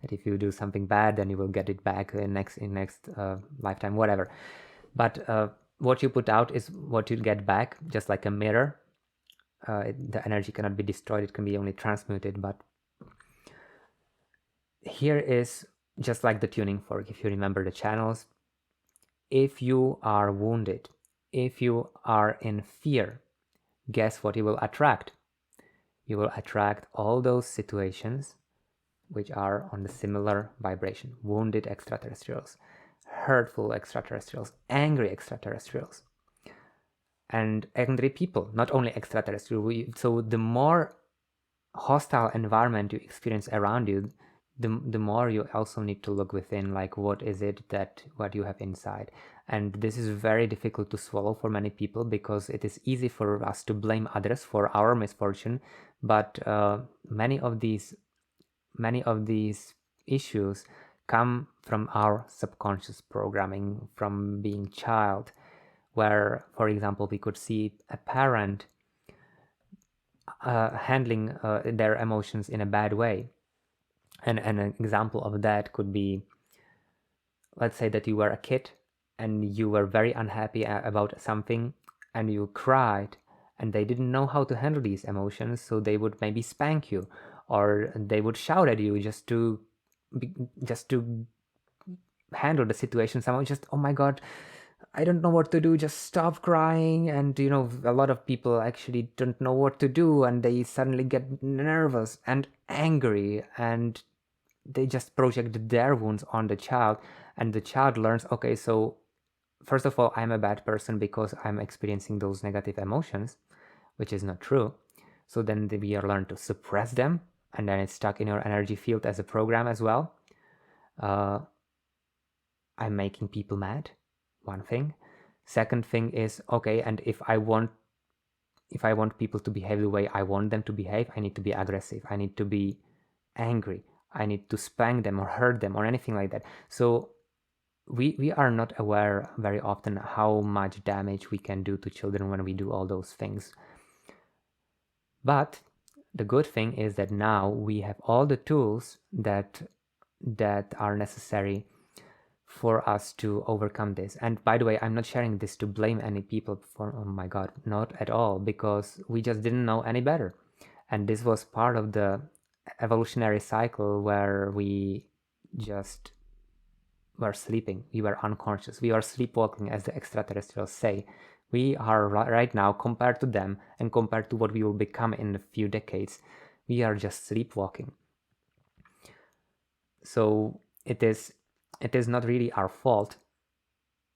that if you do something bad, then you will get it back in next lifetime, whatever. But what you put out is what you get back, just like a mirror. The energy cannot be destroyed; it can be only transmuted. But here is just like the tuning fork. If you remember the channels, if you are wounded, if you are in fear, guess what you will attract? You will attract all those situations which are on the similar vibration. Wounded extraterrestrials, hurtful extraterrestrials, angry extraterrestrials, and angry people, not only extraterrestrial. So the more hostile environment you experience around you, the more you also need to look within, like what is it what you have inside. And this is very difficult to swallow for many people, because it is easy for us to blame others for our misfortune, but many of these issues come from our subconscious programming from being child, where, for example, we could see a parent handling their emotions in a bad way. And an example of that could be, let's say that you were a kid and you were very unhappy about something and you cried, and they didn't know how to handle these emotions, so they would maybe spank you, or they would shout at you just to handle the situation somehow. Just, oh my god, I don't know what to do, just stop crying. And a lot of people actually don't know what to do, and they suddenly get nervous and angry, and they just project their wounds on the child, and the child learns, okay, so first of all, I'm a bad person because I'm experiencing those negative emotions, which is not true. So then we learn to suppress them, and then it's stuck in your energy field as a program as well. I'm making people mad, one thing. Second thing is, okay, and if I want people to behave the way I want them to behave, I need to be aggressive, I need to be angry, I need to spank them or hurt them or anything like that. So we are not aware very often how much damage we can do to children when we do all those things. But the good thing is that now we have all the tools that are necessary for us to overcome this. And by the way, I'm not sharing this to blame any people for, oh my god, not at all, because we just didn't know any better. And this was part of the evolutionary cycle where we just were sleeping, we were unconscious, we are sleepwalking, as the extraterrestrials say. We are right now, compared to them and compared to what we will become in a few decades, we are just sleepwalking. So it is not really our fault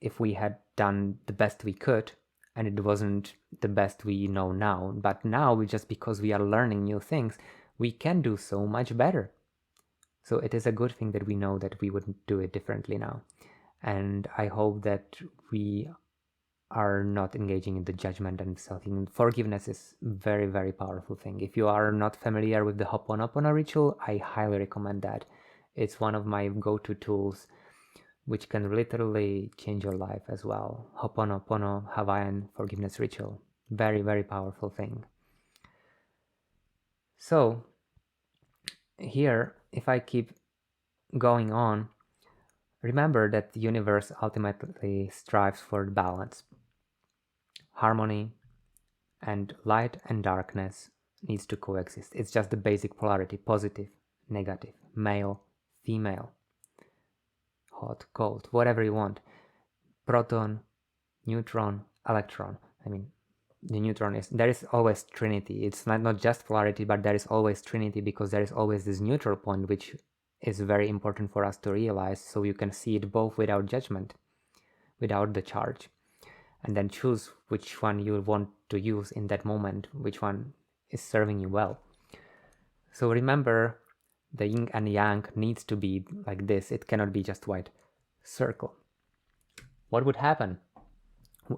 if we had done the best we could and it wasn't the best we know now. But now, because we are learning new things, we can do so much better. So it is a good thing that we know that we wouldn't do it differently now. And I hope that we are not engaging in the judgment and self-healing. Forgiveness is very, very powerful thing. If you are not familiar with the Ho'oponopono ritual, I highly recommend that. It's one of my go-to tools, which can literally change your life as well. Ho'oponopono Hawaiian forgiveness ritual. Very, very powerful thing. So here, if I keep going on, remember that the universe ultimately strives for balance. Harmony and light and darkness needs to coexist. It's just the basic polarity, positive, negative, male, female, hot, cold, whatever you want. Proton, neutron, electron. I mean, the neutron there is always trinity. It's not just polarity, but there is always trinity, because there is always this neutral point which is very important for us to realize, so you can see it both without judgment, without the charge, and then choose which one you want to use in that moment, which one is serving you well. So remember, the yin and yang needs to be like this. It cannot be just white circle. What would happen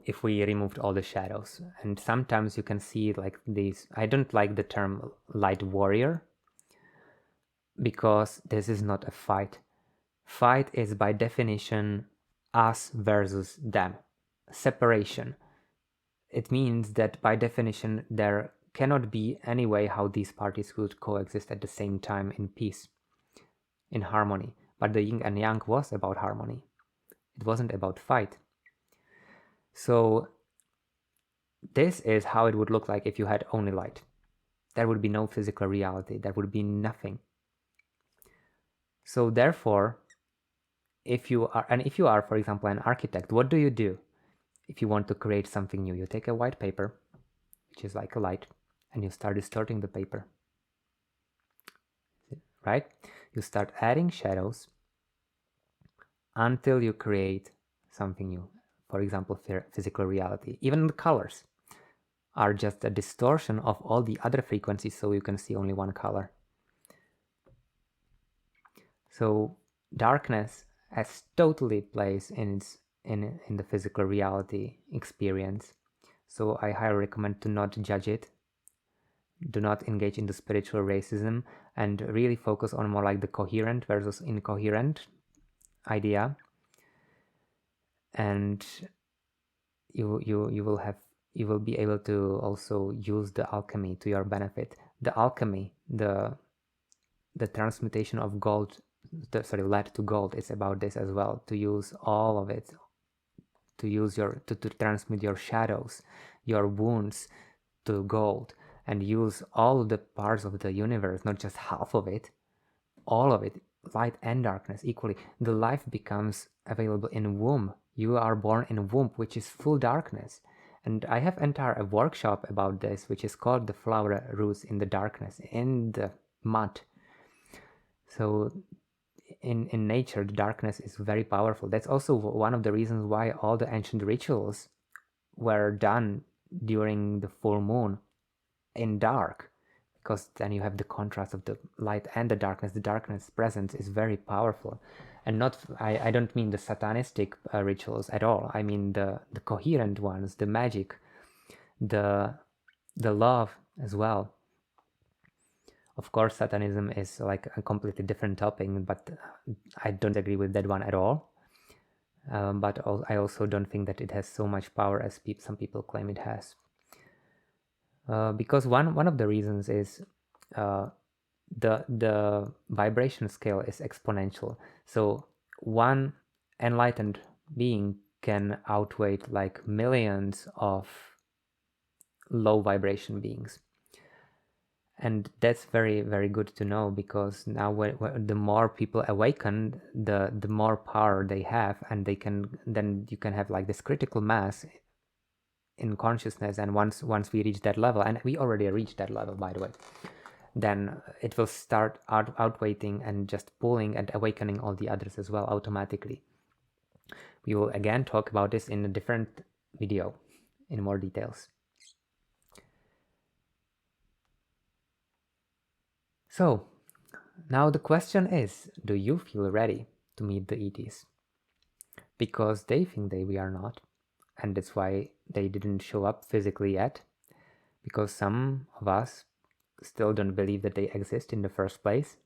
if we removed all the shadows? And sometimes you can see like these, I don't like the term light warrior, because this is not a fight. Fight is by definition us versus them. Separation. It means that by definition there cannot be any way how these parties could coexist at the same time in peace, in harmony. But the yin and yang was about harmony. It wasn't about fight. So this is how it would look like if you had only light. There would be no physical reality. There would be nothing. So therefore, if you are, for example, an architect, what do? If you want to create something new, you take a white paper, which is like a light, and you start distorting the paper, right? You start adding shadows until you create something new. For example, physical reality. Even the colors are just a distortion of all the other frequencies, so you can see only one color. So darkness has totally place in the physical reality experience. So I highly recommend to not judge it. Do not engage in the spiritual racism, and really focus on more like the coherent versus incoherent idea. And you will be able to also use the alchemy to your benefit. The alchemy, the transmutation of gold, lead to gold, is about this as well. To use all of it, to use to transmute your shadows, your wounds to gold, and use all the parts of the universe, not just half of it, all of it, light and darkness equally. The life becomes available in womb. You are born in womb, which is full darkness. And I have entire workshop about this, which is called the flower roots in the darkness, in the mud. So in nature, the darkness is very powerful. That's also one of the reasons why all the ancient rituals were done during the full moon in dark, because then you have the contrast of the light and the darkness. The darkness presence is very powerful. And not, I don't mean the satanistic rituals at all. I mean the coherent ones, the magic, the love as well. Of course, Satanism is like a completely different topic, but I don't agree with that one at all. But I also don't think that it has so much power as some people claim it has. Because one of the reasons is the vibration scale is exponential. So one enlightened being can outweigh like millions of low vibration beings. And that's very, very good to know, because now the more people awaken, the more power they have, and then you can have like this critical mass in consciousness. And once we reach that level, and we already reached that level, by the way, then it will start outweighing and just pulling and awakening all the others as well automatically. We will again talk about this in a different video in more details. So now the question is, do you feel ready to meet the ETs? Because they think we are not, and that's why they didn't show up physically yet, because some of us still don't believe that they exist in the first place.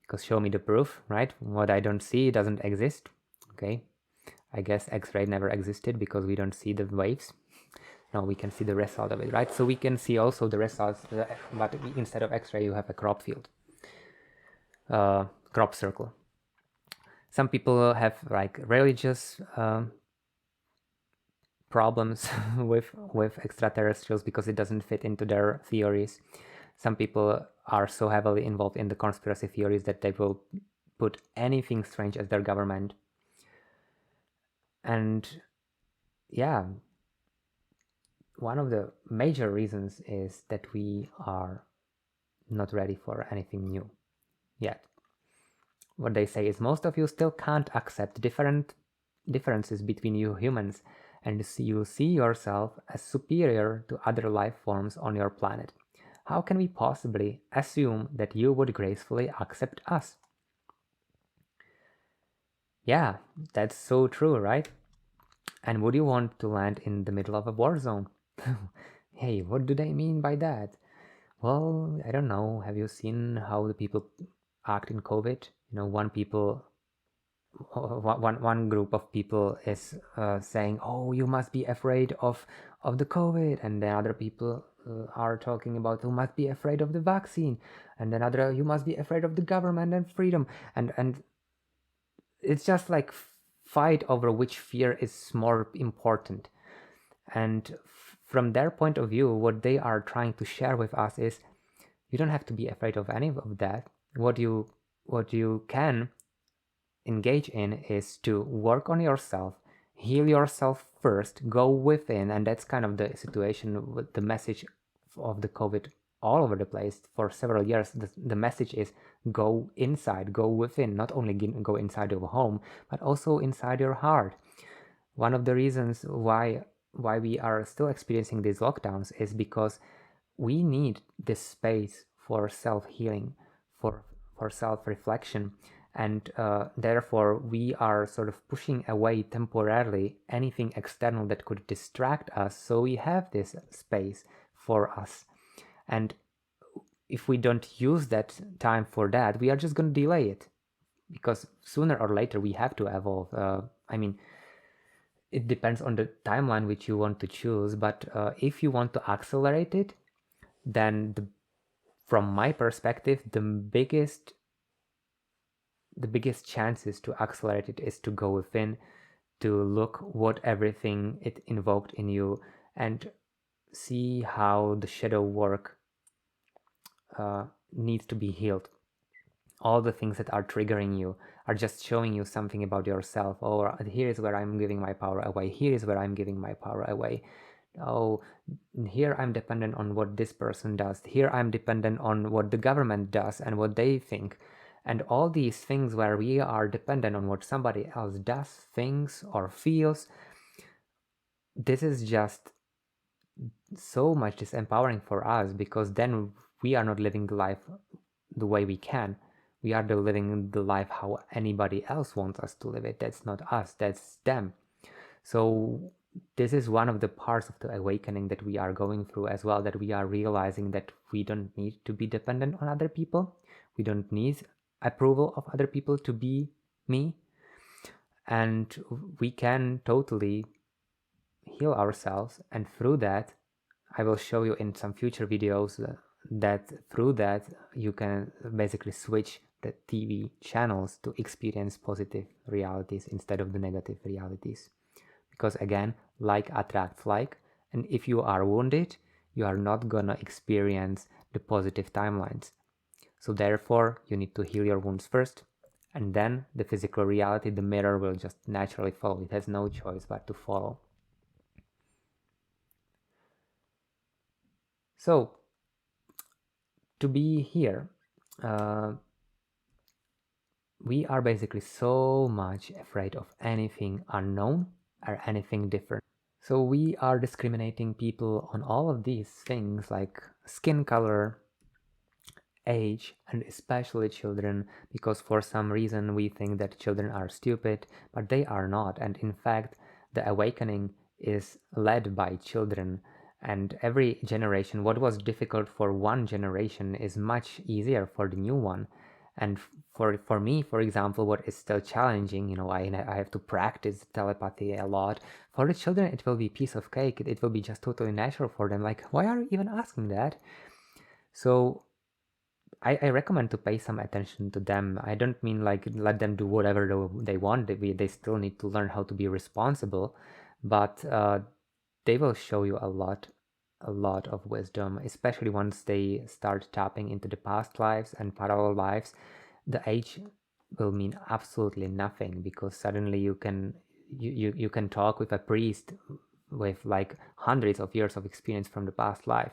Because show me the proof, right? What I don't see doesn't exist. Okay, I guess X-ray never existed because we don't see the waves. No, we can see the result of it, right? So we can see also the results, but instead of X-ray you have a crop field, crop circle. Some people have like religious problems with extraterrestrials because it doesn't fit into their theories. Some people are so heavily involved in the conspiracy theories that they will put anything strange as their government. And yeah, one of the major reasons is that we are not ready for anything new yet. what they say is most of you still can't accept differences between you humans, and you see yourself as superior to other life forms on your planet. How can we possibly assume that you would gracefully accept us? Yeah, that's so true, right? And would you want to land in the middle of a war zone? Hey, what do they mean by that? Well, I don't know. Have you seen how the people act in COVID? One group of people is saying, "Oh, you must be afraid of the COVID," and then other people are talking about, "You must be afraid of the vaccine," and then other, "You must be afraid of the government and freedom," and it's just like fight over which fear is more important. And from their point of view, what they are trying to share with us is, you don't have to be afraid of any of that. What you can engage in is to work on yourself, heal yourself first, go within. And that's kind of the situation with the message of the COVID all over the place for several years. The message is go inside, go within, not only go inside your home, but also inside your heart. One of the reasons why we are still experiencing these lockdowns is because we need this space for self-healing, for self-reflection, and therefore we are sort of pushing away temporarily anything external that could distract us, so we have this space for us. And if we don't use that time for that, we are just going to delay it, because sooner or later we have to evolve. I mean, it depends on the timeline which you want to choose, but if you want to accelerate it, then from my perspective, the biggest chances to accelerate it is to go within, to look what everything it invoked in you, and see how the shadow work needs to be healed. All the things that are triggering you are just showing you something about yourself. Oh, here is where I'm giving my power away. Here is where I'm giving my power away. Oh, here I'm dependent on what this person does. Here I'm dependent on what the government does and what they think. And all these things where we are dependent on what somebody else does, thinks, or feels, this is just so much disempowering for us, because then we are not living the life the way we can. We are living the life how anybody else wants us to live it. That's not us, that's them. So this is one of the parts of the awakening that we are going through as well, that we are realizing that we don't need to be dependent on other people. We don't need approval of other people to be me. And we can totally heal ourselves. And through that, I will show you in some future videos that through that you can basically switch the TV channels to experience positive realities instead of the negative realities. Because again, like attracts like, and if you are wounded, you are not gonna experience the positive timelines. So therefore, you need to heal your wounds first, and then the physical reality, the mirror, will just naturally follow. It has no choice but to follow. So, to be here, we are basically so much afraid of anything unknown or anything different. So we are discriminating people on all of these things like skin color, age, and especially children, because for some reason we think that children are stupid, but they are not. And in fact, the awakening is led by children. And every generation, what was difficult for one generation is much easier for the new one. And for me, for example, what is still challenging, I have to practice telepathy a lot. For the children, it will be piece of cake. It will be just totally natural for them. Like, why are you even asking that? So I recommend to pay some attention to them. I don't mean like let them do whatever they want. They still need to learn how to be responsible, but they will show you a lot of wisdom, especially once they start tapping into the past lives and parallel lives. The age will mean absolutely nothing, because suddenly you can talk with a priest with like hundreds of years of experience from the past life.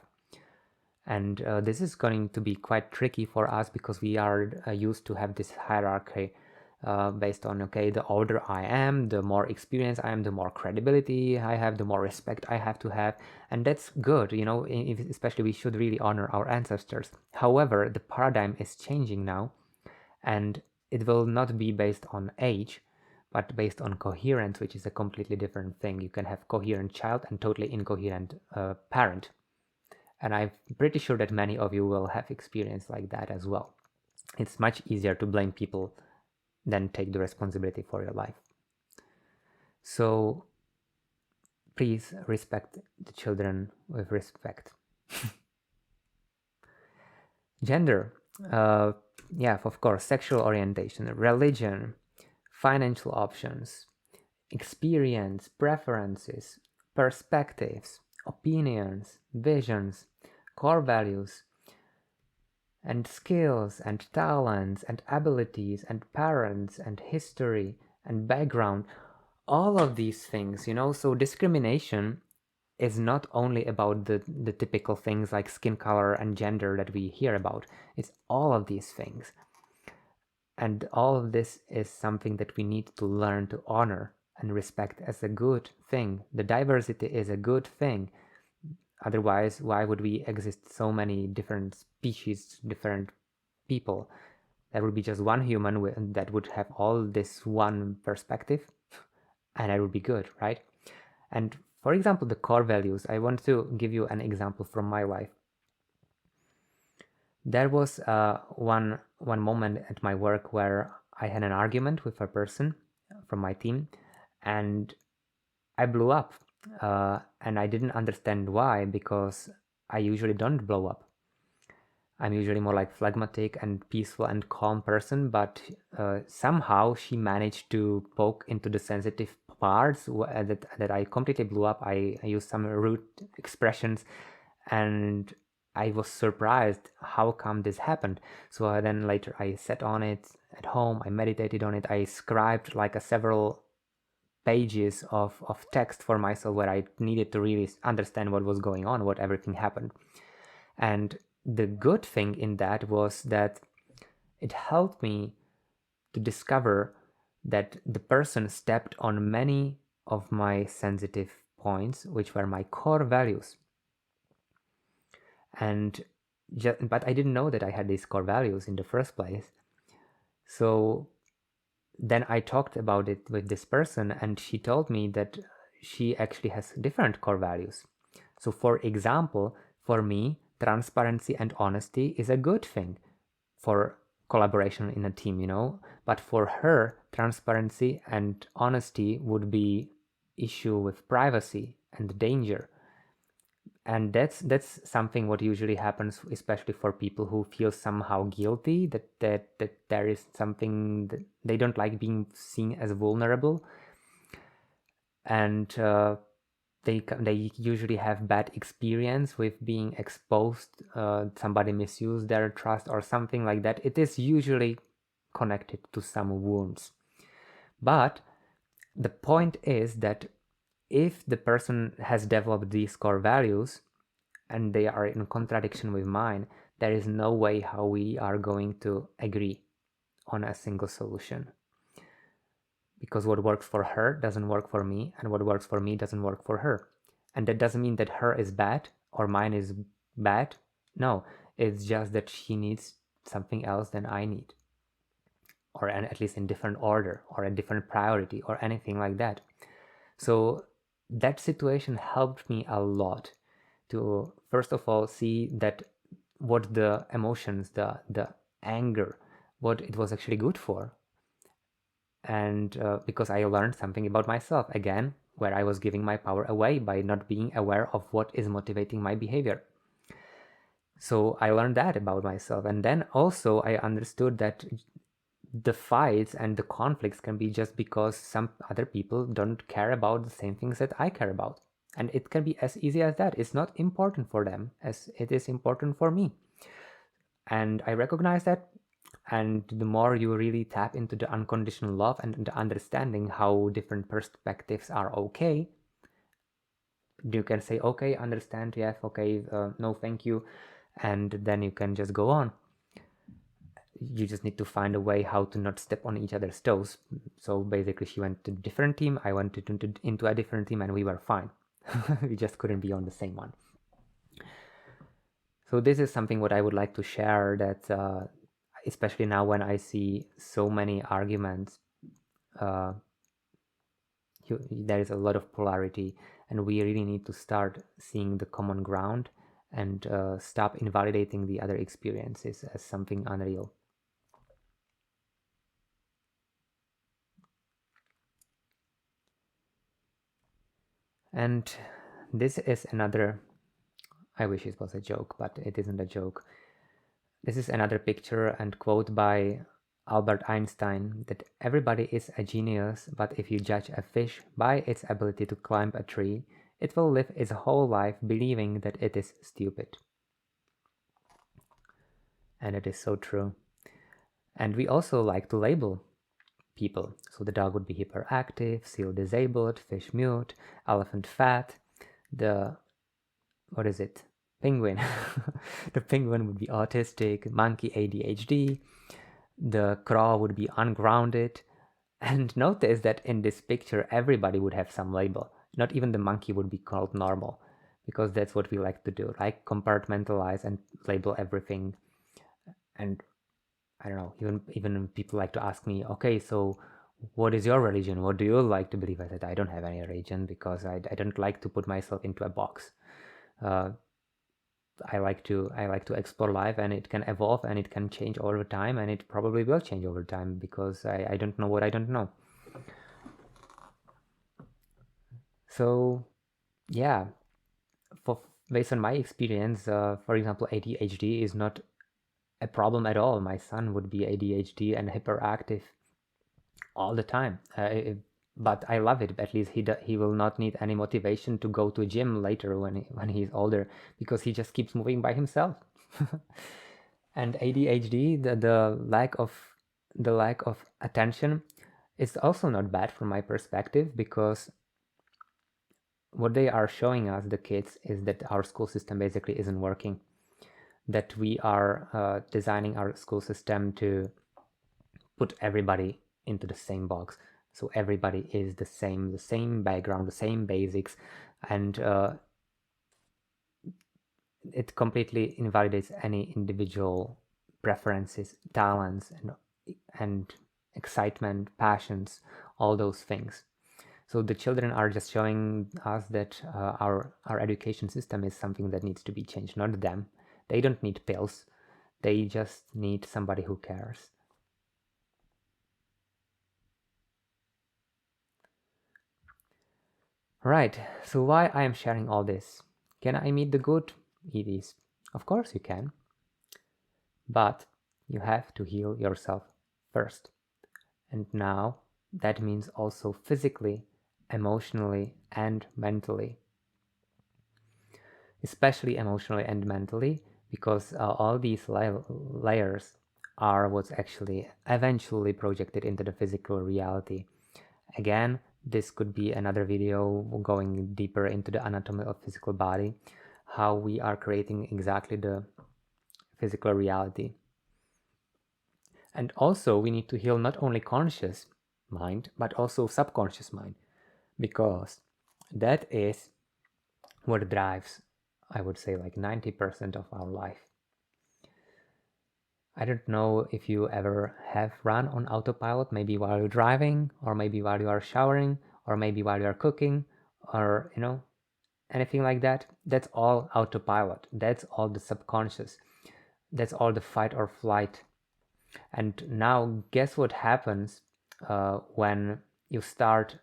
And this is going to be quite tricky for us because we are used to have this hierarchy based on, okay, the older I am, the more experience I am, the more credibility I have, the more respect I have to have. And that's good, you know, especially we should really honor our ancestors. However, the paradigm is changing now, and it will not be based on age, but based on coherence, which is a completely different thing. You can have coherent child and totally incoherent parent. And I'm pretty sure that many of you will have experience like that as well. It's much easier to blame people than take the responsibility for your life. So please respect the children with respect. Gender, yeah, of course, sexual orientation, religion, financial options, experience, preferences, perspectives, opinions, visions, core values, and skills and talents and abilities and parents and history and background, all of these things, you know. So discrimination is not only about the typical things like skin color and gender that we hear about. It's all of these things. And all of this is something that we need to learn to honor and respect as a good thing. The diversity is a good thing. Otherwise, why would we exist so many different species, different people? There would be just one human that would have all this one perspective, and that would be good, right? And for example, the core values, I want to give you an example from my life. There was one moment at my work where I had an argument with a person from my team, and I blew up. And I didn't understand why, because I usually don't blow up. I'm usually more like phlegmatic and peaceful and calm person, but somehow she managed to poke into the sensitive parts that I completely blew up. I used some rude expressions, and I was surprised how come this happened. So then later I sat on it at home, I meditated on it, I scribed like several pages of text for myself where I needed to really understand what was going on, what everything happened. And the good thing in that was that it helped me to discover that the person stepped on many of my sensitive points, which were my core values. But I didn't know that I had these core values in the first place. So then I talked about it with this person, and she told me that she actually has different core values. So for example, for me, transparency and honesty is a good thing for collaboration in a team, you know. But for her, transparency and honesty would be issue with privacy and danger. And that's something what usually happens, especially for people who feel somehow guilty that there is something that they don't like being seen as vulnerable, and they usually have bad experience with being exposed, somebody misused their trust or something like that. It is usually connected to some wounds. But the point is that if the person has developed these core values and they are in contradiction with mine, there is no way how we are going to agree on a single solution. Because what works for her doesn't work for me, and what works for me doesn't work for her. And that doesn't mean that her is bad or mine is bad. No, it's just that she needs something else than I need, or at least in different order or a different priority or anything like that. So that situation helped me a lot to, first of all, see that what the emotions, the anger, what it was actually good for. And because I learned something about myself again, where I was giving my power away by not being aware of what is motivating my behavior. So I learned that about myself. And then also I understood that the fights and the conflicts can be just because some other people don't care about the same things that I care about. And it can be as easy as that. It's not important for them as it is important for me. And I recognize that. And the more you really tap into the unconditional love and the understanding how different perspectives are okay, you can say, okay, understand, yes, okay, no, thank you. and then you can just go on. You just need to find a way how to not step on each other's toes. So basically she went to a different team, I went into a different team, and we were fine. We just couldn't be on the same one. So this is something what I would like to share, that especially now when I see so many arguments, there is a lot of polarity, and we really need to start seeing the common ground and stop invalidating the other experiences as something unreal. And this is another, I wish it was a joke, but it isn't a joke. This is another picture and quote by Albert Einstein, that everybody is a genius, but if you judge a fish by its ability to climb a tree, it will live its whole life believing that it is stupid. And it is so true. And we also like to label people. So the dog would be hyperactive, seal disabled, fish mute, elephant fat, the, what is it? Penguin. The penguin would be autistic, monkey ADHD, the crow would be ungrounded. And notice that in this picture, everybody would have some label. Not even the monkey would be called normal, because that's what we like to do, like compartmentalize and label everything. And I don't know, even people like to ask me, okay, so what is your religion? What do you like to believe? I said, I don't have any religion because I don't like to put myself into a box. I like to explore life, and it can evolve and it can change over time, and it probably will change over time because I don't know what I don't know. So yeah, based on my experience, for example, ADHD is not a problem at all. My son would be ADHD and hyperactive all the time, but I love it. At least he will not need any motivation to go to a gym later when he's older, because he just keeps moving by himself. And ADHD, the lack of attention, is also not bad from my perspective, because what they are showing us, the kids, is that our school system basically isn't working. That we are designing our school system to put everybody into the same box. So everybody is the same background, the same basics, and it completely invalidates any individual preferences, talents, and excitement, passions, all those things. So the children are just showing us that our education system is something that needs to be changed, not them. They don't need pills. They just need somebody who cares. Right, so why I am sharing all this? Can I meet the good EVs? Of course you can. But you have to heal yourself first. And now that means also physically, emotionally, and mentally. Especially emotionally and mentally, because all these layers are what's actually eventually projected into the physical reality. Again, this could be another video going deeper into the anatomy of physical body, how we are creating exactly the physical reality. And also we need to heal not only conscious mind, but also subconscious mind, because that is what drives, I would say, like 90% of our life. I don't know if you ever have run on autopilot, maybe while you're driving, or maybe while you are showering, or maybe while you are cooking, or anything like that. That's all autopilot. That's all the subconscious. That's all the fight or flight. And now guess what happens when you start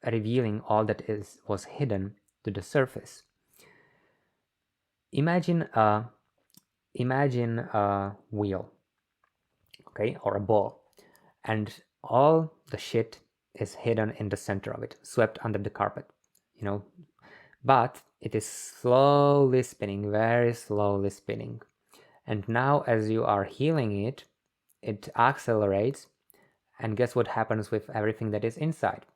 revealing all that was hidden to the surface. Imagine a wheel, okay, or a ball, and all the shit is hidden in the center of it, swept under the carpet, but it is slowly spinning, very slowly spinning. And now as you are healing it, it accelerates, and guess what happens with everything that is inside?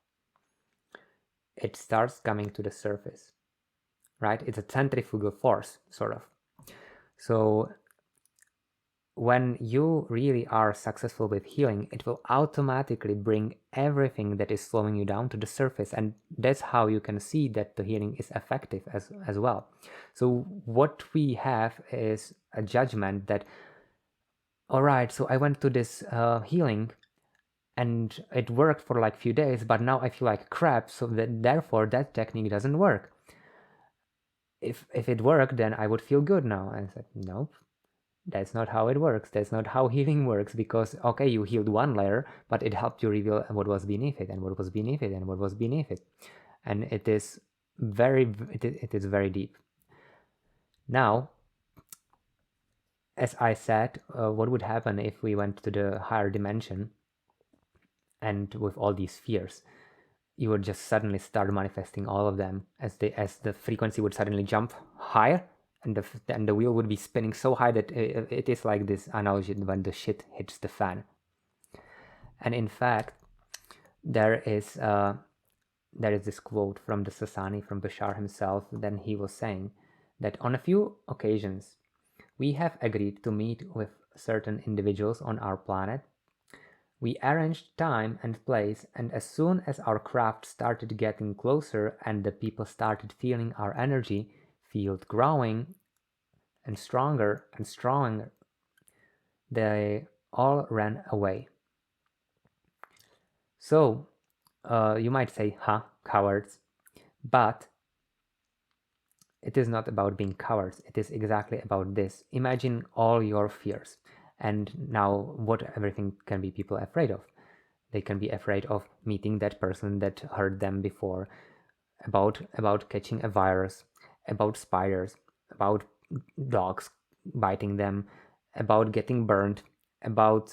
It starts coming to the surface, right? It's a centrifugal force, sort of. So when you really are successful with healing, it will automatically bring everything that is slowing you down to the surface, and that's how you can see that the healing is effective as well. So what we have is a judgment that, all right, so I went to this healing and it worked for like few days, but now I feel like crap, so that therefore that technique doesn't work. If it worked, then I would feel good now. And I said, nope, that's not how it works. That's not how healing works, because okay, you healed one layer, but it helped you reveal what was beneath it, and what was beneath it, and what was beneath it. And it is very deep. Now, as I said, what would happen if we went to the higher dimension and with all these fears? You would just suddenly start manifesting all of them as the frequency would suddenly jump higher, and the wheel would be spinning so high that it is like this analogy when the shit hits the fan. And in fact, there is this quote from the Sasani, from Bashar himself. Then he was saying that on a few occasions we have agreed to meet with certain individuals on our planet. We arranged time and place, and as soon as our craft started getting closer and the people started feeling our energy field growing and stronger, they all ran away. So you might say, huh, cowards. But it is not about being cowards. It is exactly about this. Imagine all your fears. And now what everything can be people afraid of. They can be afraid of meeting that person that hurt them before, about catching a virus, about spiders, about dogs biting them, about getting burned, about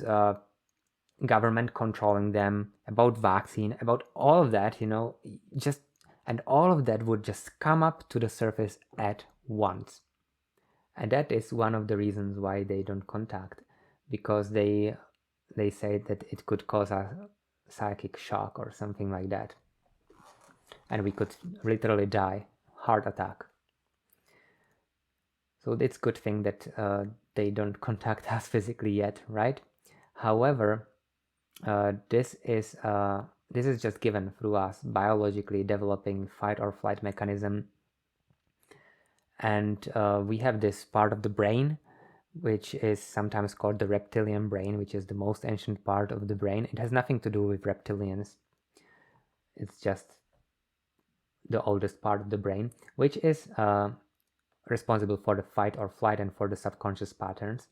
government controlling them, about vaccine, about all of that, just, and all of that would just come up to the surface at once. And that is one of the reasons why they don't contact, because they say that it could cause a psychic shock or something like that, and we could literally die, heart attack. So it's a good thing that they don't contact us physically yet, right? However, this is just given through us biologically developing fight or flight mechanism, and we have this part of the brain which is sometimes called the reptilian brain, which is the most ancient part of the brain. It has nothing to do with reptilians. It's just the oldest part of the brain, which is responsible for the fight or flight and for the subconscious patterns.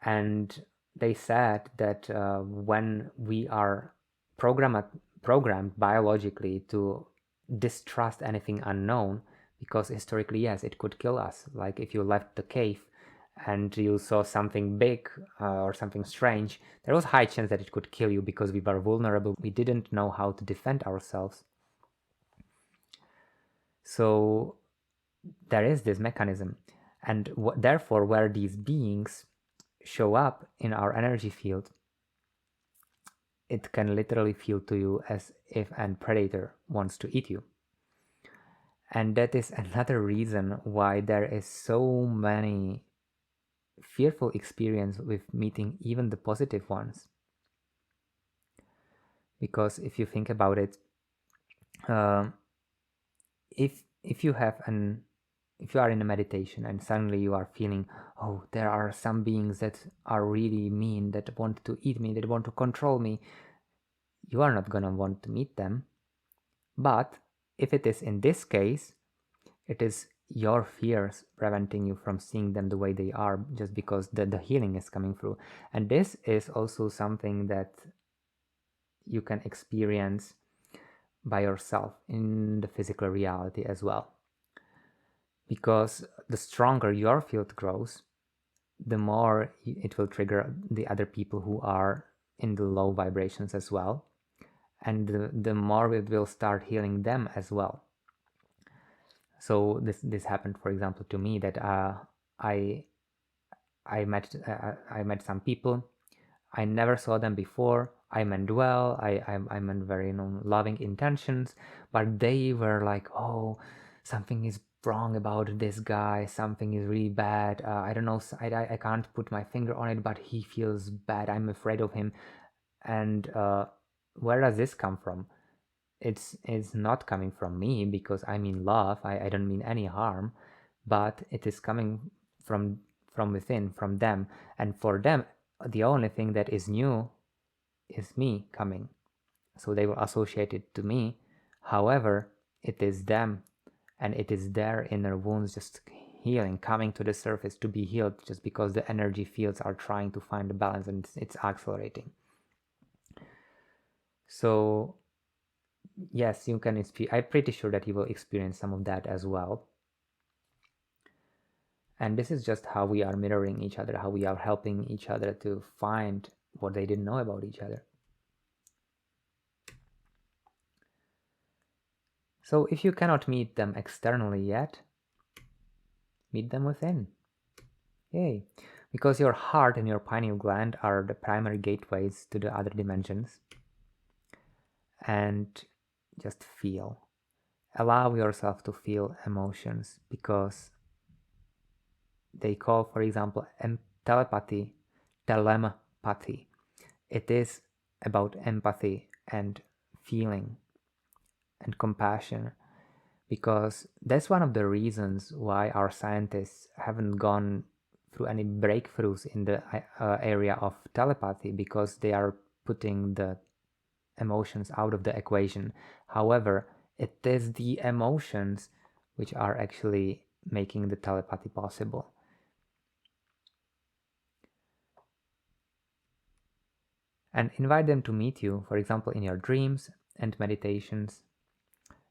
And they said that when we are programmed biologically to distrust anything unknown, because historically, yes, it could kill us. Like if you left the cave and you saw something big or something strange, there was a high chance that it could kill you because we were vulnerable. We didn't know how to defend ourselves. So there is this mechanism, and therefore where these beings show up in our energy field, it can literally feel to you as if a predator wants to eat you. And that is another reason why there is so many fearful experience with meeting even the positive ones. Because if you think about it, if you are in a meditation and suddenly you are feeling, oh, there are some beings that are really mean, that want to eat me, that want to control me, you are not gonna want to meet them. But if it is in this case, it is your fears preventing you from seeing them the way they are, just because the healing is coming through. And this is also something that you can experience by yourself in the physical reality as well. Because the stronger your field grows, the more it will trigger the other people who are in the low vibrations as well. And the more it will start healing them as well. So this happened, for example, to me, that I met some people. I never saw them before. I meant well. I meant very loving intentions, but they were like, oh, something is wrong about this guy, something is really bad, I don't know, I can't put my finger on it, but he feels bad, I'm afraid of him. And where does this come from? It's not coming from me, because I mean love, I don't mean any harm, but it is coming from within, from them. And for them, the only thing that is new is me coming, so they will associate it to me. However, it is them, and it is their inner wounds just healing, coming to the surface to be healed, just because the energy fields are trying to find the balance, and it's accelerating. So yes, you can experience, I'm pretty sure that you will experience some of that as well. And this is just how we are mirroring each other, how we are helping each other to find what they didn't know about each other. So if you cannot meet them externally yet, meet them within. Yay! Because your heart and your pineal gland are the primary gateways to the other dimensions. And just feel. Allow yourself to feel emotions, because they call, for example, telepathy, telepathy. It is about empathy and feeling and compassion, because that's one of the reasons why our scientists haven't gone through any breakthroughs in the area of telepathy, because they are putting the emotions out of the equation. However, it is the emotions which are actually making the telepathy possible. And invite them to meet you, for example, in your dreams and meditations.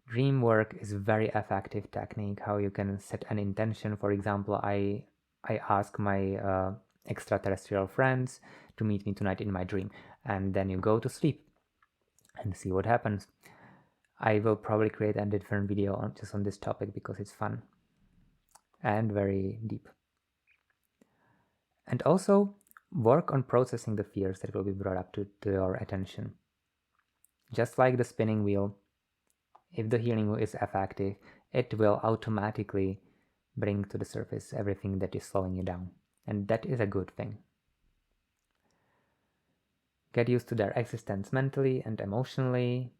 Dream work is a very effective technique, how you can set an intention. For example, I ask my extraterrestrial friends to meet me tonight in my dream, and then you go to sleep and see what happens. I will probably create a different video just on this topic, because it's fun and very deep. And also work on processing the fears that will be brought up to your attention. Just like the spinning wheel, if the healing wheel is effective, it will automatically bring to the surface everything that is slowing you down. And that is a good thing. Get used to their existence mentally and emotionally.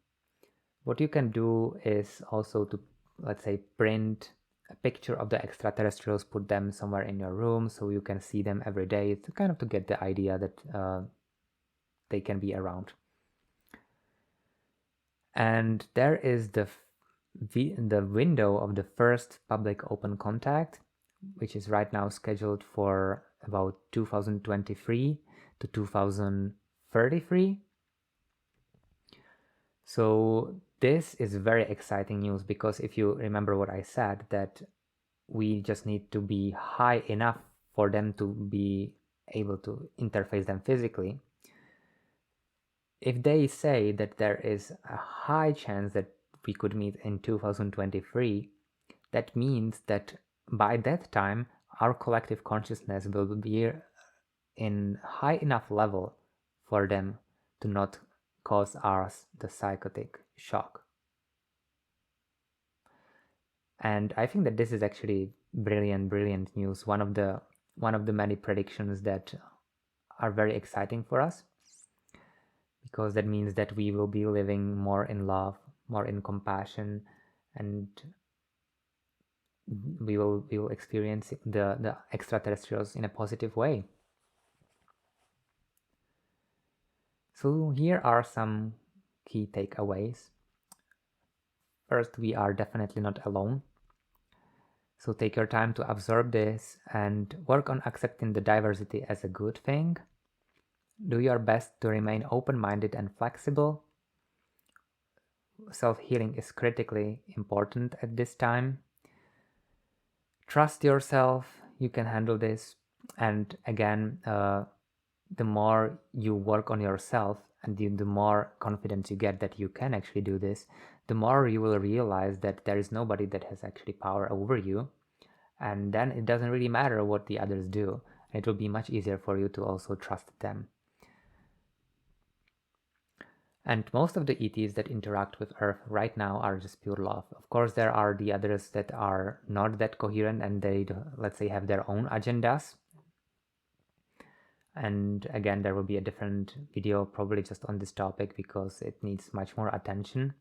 What you can do is also to, let's say, print a picture of the extraterrestrials, put them somewhere in your room so you can see them every day, to kind of to get the idea that they can be around. And there is the window of the first public open contact, which is right now scheduled for about 2023 to 2033. So this is very exciting news, because if you remember what I said, that we just need to be high enough for them to be able to interface them physically. If they say that there is a high chance that we could meet in 2023, that means that by that time our collective consciousness will be in high enough level for them to not cause us the psychotic shock. And I think that this is actually brilliant news, one of the many predictions that are very exciting for us, because that means that we will be living more in love, more in compassion, and we will experience the extraterrestrials in a positive way. So here are some key takeaways. First, we are definitely not alone. So take your time to absorb this and work on accepting the diversity as a good thing. Do your best to remain open-minded and flexible. Self-healing is critically important at this time. Trust yourself, you can handle this. And again, the more you work on yourself and the more confidence you get that you can actually do this, the more you will realize that there is nobody that has actually power over you. And then it doesn't really matter what the others do. It will be much easier for you to also trust them. And most of the ETs that interact with Earth right now are just pure love. Of course, there are the others that are not that coherent and they, let's say, have their own agendas. And again, there will be a different video probably just on this topic because it needs much more attention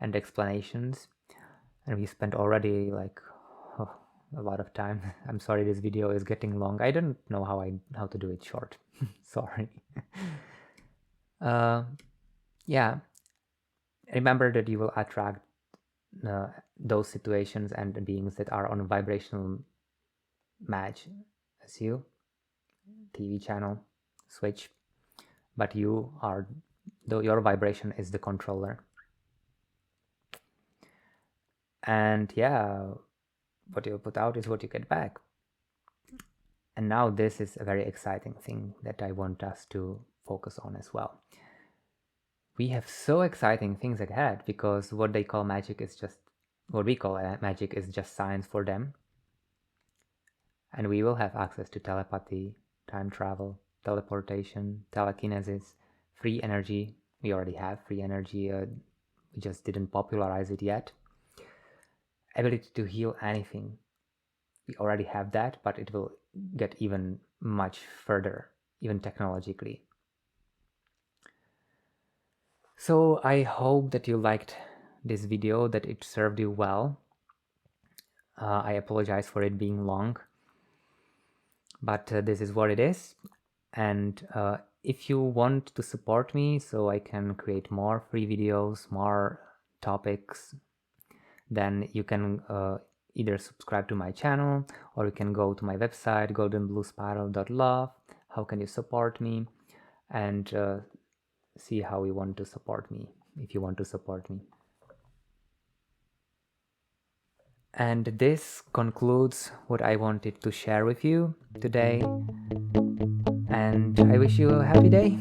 and explanations. And we spent already like a lot of time. I'm sorry this video is getting long. I don't know how to do it short. Sorry. Yeah, remember that you will attract those situations and the beings that are on a vibrational match as you, TV channel, switch, but you are, though your vibration is the controller. And yeah, what you put out is what you get back. And now this is a very exciting thing that I want us to focus on as well. We have so exciting things ahead because what they call magic is just, what we call magic is just science for them. And we will have access to telepathy, time travel, teleportation, telekinesis, free energy. We already have free energy, we just didn't popularize it yet. Ability to heal anything. We already have that, but it will get even much further, even technologically. So I hope that you liked this video, that it served you well. I apologize for it being long, but this is what it is. And if you want to support me so I can create more free videos, more topics, then you can either subscribe to my channel, or you can go to my website goldenbluespiral.love. How can you support me? And see how you want to support me, if you want to support me. And this concludes what I wanted to share with you today. And I wish you a happy day.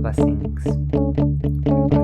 Blessings. Bye-bye.